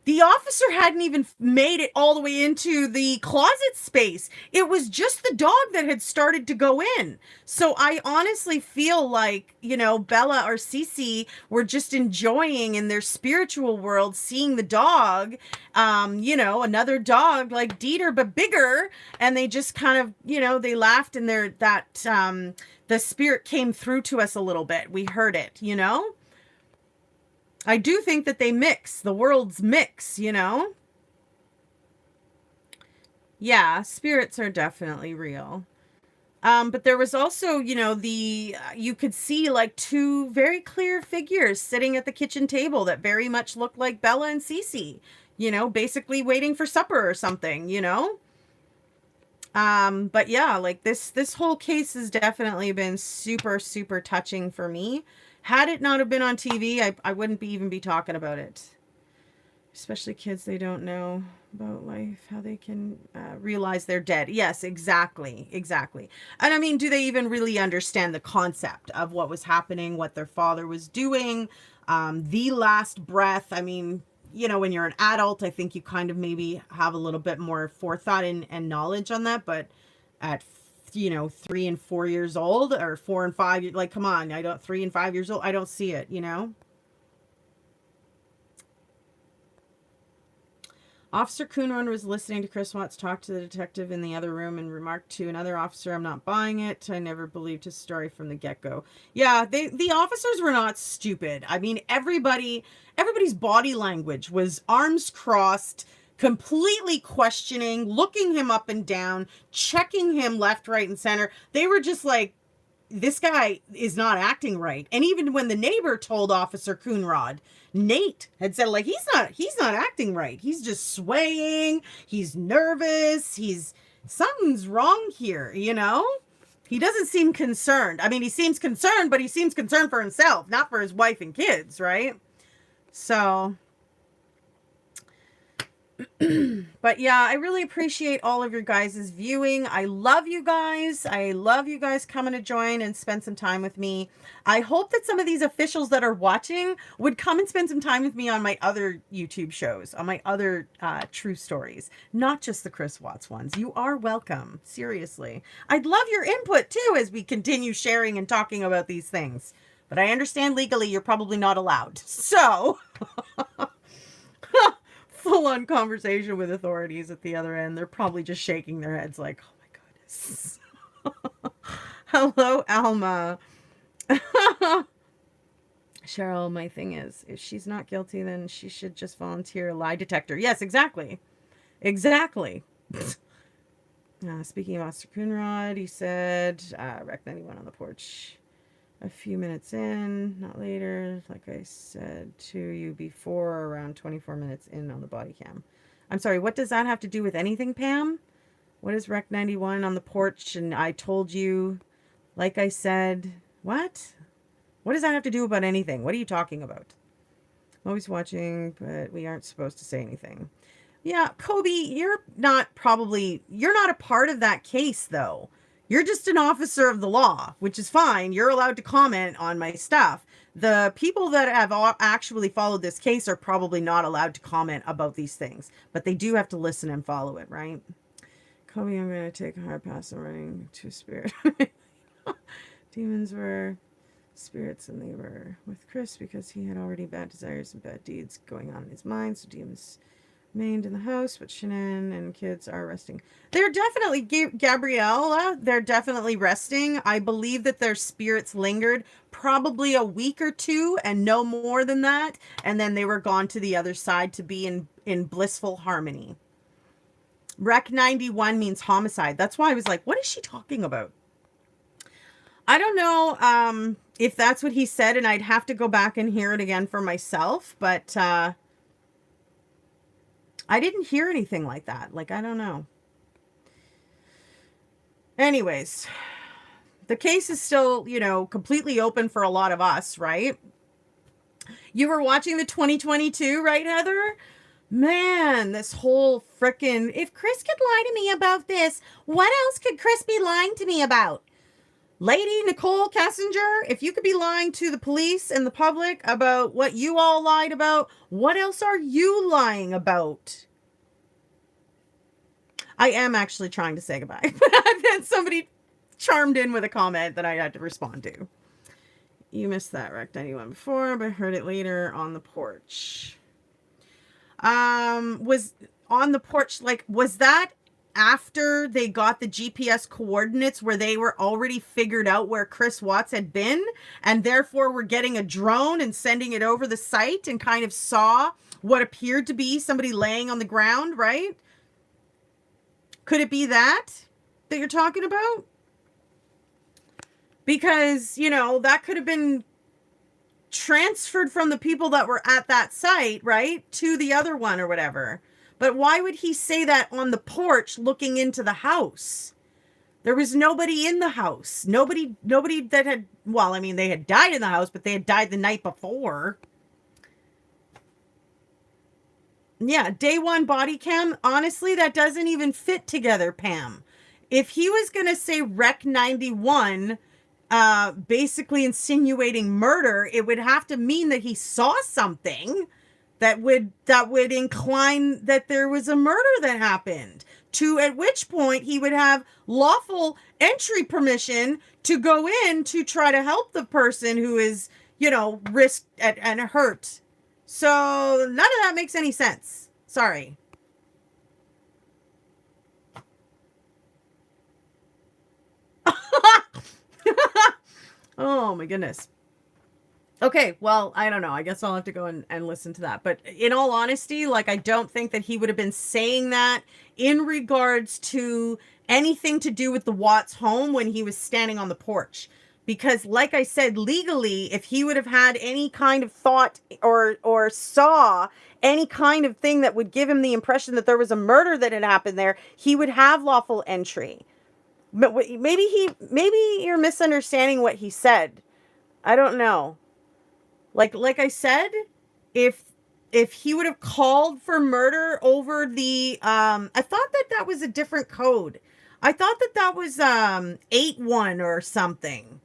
The officer hadn't even made it all the way into the closet space. It was just the dog that had started to go in. So I honestly feel like, Bella or Cece were just enjoying in their spiritual world seeing the dog, another dog like Dieter, but bigger. And they just kind of, they laughed, and the spirit came through to us a little bit. We heard it, I do think that they mix. The worlds mix, Yeah, spirits are definitely real. But there was also, you could see like two very clear figures sitting at the kitchen table that very much looked like Bella and Cece, basically waiting for supper or something, But yeah, like this whole case has definitely been super, super touching for me. Had it not have been on TV, I wouldn't even be talking about it. Especially kids, they don't know about life, how they can realize they're dead. Yes, exactly. Exactly. And I mean, do they even really understand the concept of what was happening, what their father was doing, the last breath? I mean, you know, when you're an adult, I think you kind of maybe have a little bit more forethought and knowledge on that. But at, you know, 3 and 4 years old, or 4 and 5, like, come on, 3 and 5 years old, I don't see it, you know? Officer Coonrod was listening to Chris Watts talk to the detective in the other room and remarked to another officer, "I'm not buying it. I never believed his story from the get-go." Yeah, the officers were not stupid. I mean, everybody's body language was arms crossed, completely questioning, looking him up and down, checking him left, right, and center. They were just like, this guy is not acting right. And even when the neighbor told Officer Coonrod, Nate had said, like, he's not acting right. He's just swaying. He's nervous. Something's wrong here, you know? He doesn't seem concerned. I mean, he seems concerned, but he seems concerned for himself, not for his wife and kids, right? So, but yeah, I really appreciate all of your guys' viewing. I love you guys. I love you guys coming to join and spend some time with me. I hope that some of these officials that are watching would come and spend some time with me on my other YouTube shows, on my other true stories, not just the Chris Watts ones. You are welcome. Seriously. I'd love your input too as we continue sharing and talking about these things. But I understand legally you're probably not allowed. So... full-on conversation with authorities at the other end. They're probably just shaking their heads like, oh my goodness. Hello, Alma. Cheryl, my thing is, if she's not guilty, then she should just volunteer a lie detector. Yes, exactly. Exactly. Speaking of Officer Coonrod, he said, Rec 91 on the porch. A few minutes in, not later, like I said to you before, around 24 minutes in on the body cam. I'm sorry, what does that have to do with anything, Pam? What is Rec 91 on the porch? And I told you, like I said, what? What does that have to do about anything? What are you talking about? I'm always watching, but we aren't supposed to say anything. Yeah, Kobe, you're not a part of that case, though. You're just an officer of the law, which is fine. You're allowed to comment on my stuff. The people that have actually followed this case are probably not allowed to comment about these things, but they do have to listen and follow it, right? Kobe, I'm going to take a hard pass on running to spirit. Demons were spirits, and they were with Chris because he had already bad desires and bad deeds going on in his mind, so demons remained in the house, but Shannon and kids are resting. They're definitely, Gabriella, they're definitely resting. I believe that their spirits lingered probably a week or two and no more than that. And then they were gone to the other side to be in blissful harmony. Rec 91 means homicide. That's why I was like, what is she talking about? I don't know if that's what he said, and I'd have to go back and hear it again for myself, but I didn't hear anything like that. Like, I don't know. Anyways, the case is still, you know, completely open for a lot of us, right? You were watching the 2022, right, Heather? Man, this whole frickin'... If Chris could lie to me about this, what else could Chris be lying to me about? Lady Nichol Kessinger, if you could be lying to the police and the public about what you all lied about, what else are you lying about? I am actually trying to say goodbye, but I've had somebody charmed in with a comment that I had to respond to. You missed that Rec 91 before, but heard it later on the porch. Was on the porch, like, was that after they got the GPS coordinates where they were already figured out where Chris Watts had been, and therefore were getting a drone and sending it over the site and kind of saw what appeared to be somebody laying on the ground, right? Could it be that you're talking about? Because, you know, that could have been transferred from the people that were at that site, right, to the other one or whatever. But why would he say that on the porch looking into the house? There was nobody in the house. Nobody that had, well, I mean, they had died in the house, but they had died the night before. Yeah, day one body cam. Honestly, that doesn't even fit together, Pam. If he was going to say Rec 91, basically insinuating murder, it would have to mean that he saw something that would incline that there was a murder that happened. To at which point he would have lawful entry permission to go in to try to help the person who is, risked and hurt. So none of that makes any sense. Sorry. Oh my goodness. Okay, well, I don't know. I guess I'll have to go and listen to that. But in all honesty, like, I don't think that he would have been saying that in regards to anything to do with the Watts home when he was standing on the porch. Because, like I said, legally, if he would have had any kind of thought or saw any kind of thing that would give him the impression that there was a murder that had happened there, he would have lawful entry. But maybe you're misunderstanding what he said. I don't know. Like I said, if he would have called for murder over the I thought that was a different code. I thought that was 8-1 or something.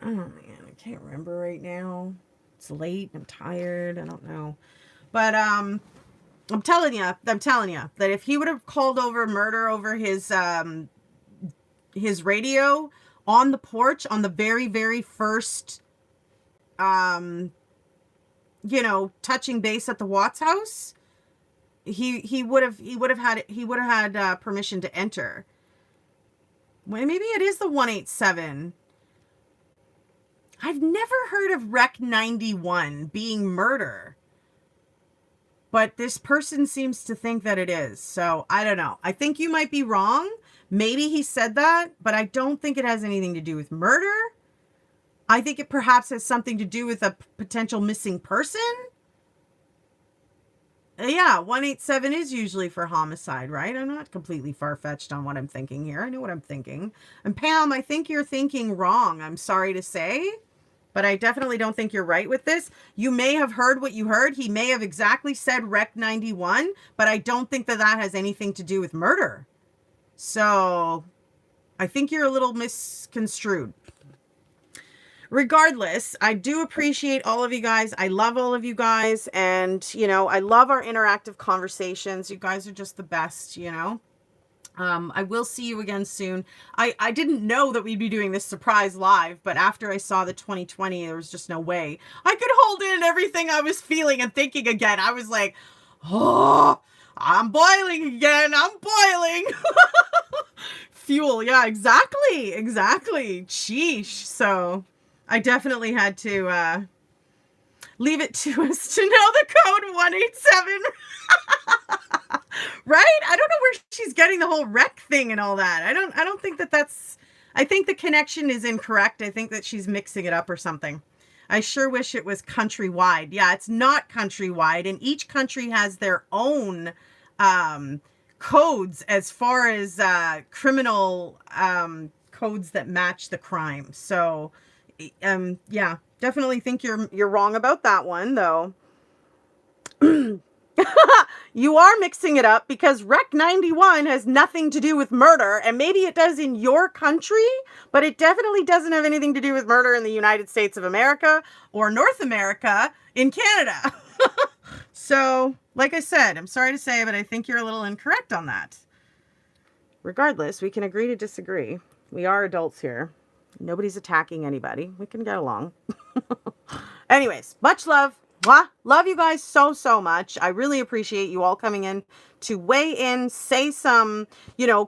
Oh man, I can't remember right now. It's late, I'm tired, I don't know. But I'm telling you that if he would have called over murder over his radio on the porch on the very, very first touching base at the Watts house, he would have had permission to enter. Well, maybe it is the 187. I've never heard of Rec 91 being murder. But this person seems to think that it is. So, I don't know. I think you might be wrong. Maybe he said that, but I don't think it has anything to do with murder. I think it perhaps has something to do with a potential missing person. Yeah, 187 is usually for homicide, right? I'm not completely far-fetched on what I'm thinking here. I know what I'm thinking. And Pam, I think you're thinking wrong. I'm sorry to say. But I definitely don't think you're right with this. You may have heard what you heard. He may have exactly said Rec 91, but I don't think that has anything to do with murder. So I think you're a little misconstrued. Regardless, I do appreciate all of you guys. I love all of you guys. And, I love our interactive conversations. You guys are just the best, I will see you again soon. I didn't know that we'd be doing this surprise live, but after I saw the 2020, there was just no way I could hold in everything I was feeling and thinking again. I was like, oh, I'm boiling again. I'm boiling. Fuel. Yeah, exactly. Sheesh. So I definitely had to leave it to us to know the code 187. Right? I don't know where she's getting the whole wreck thing and all that. I don't think that's, I think the connection is incorrect. I think that she's mixing it up or something. I sure wish it was countrywide. Yeah, it's not countrywide, and each country has their own codes as far as criminal codes that match the crime. So yeah, definitely think you're wrong about that one though. You are mixing it up because Rec 91 has nothing to do with murder, and maybe it does in your country, but it definitely doesn't have anything to do with murder in the United States of America or North America in Canada. So, like I said, I'm sorry to say, but I think you're a little incorrect on that. Regardless, we can agree to disagree. We are adults here. Nobody's attacking anybody. We can get along. Anyways, much love. Mwah. Love you guys so much. I really appreciate you all coming in to weigh in, say some,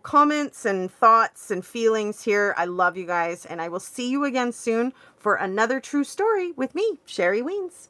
comments and thoughts and feelings here. I love you guys, and I will see you again soon for another true story with me, Sherry Wiens.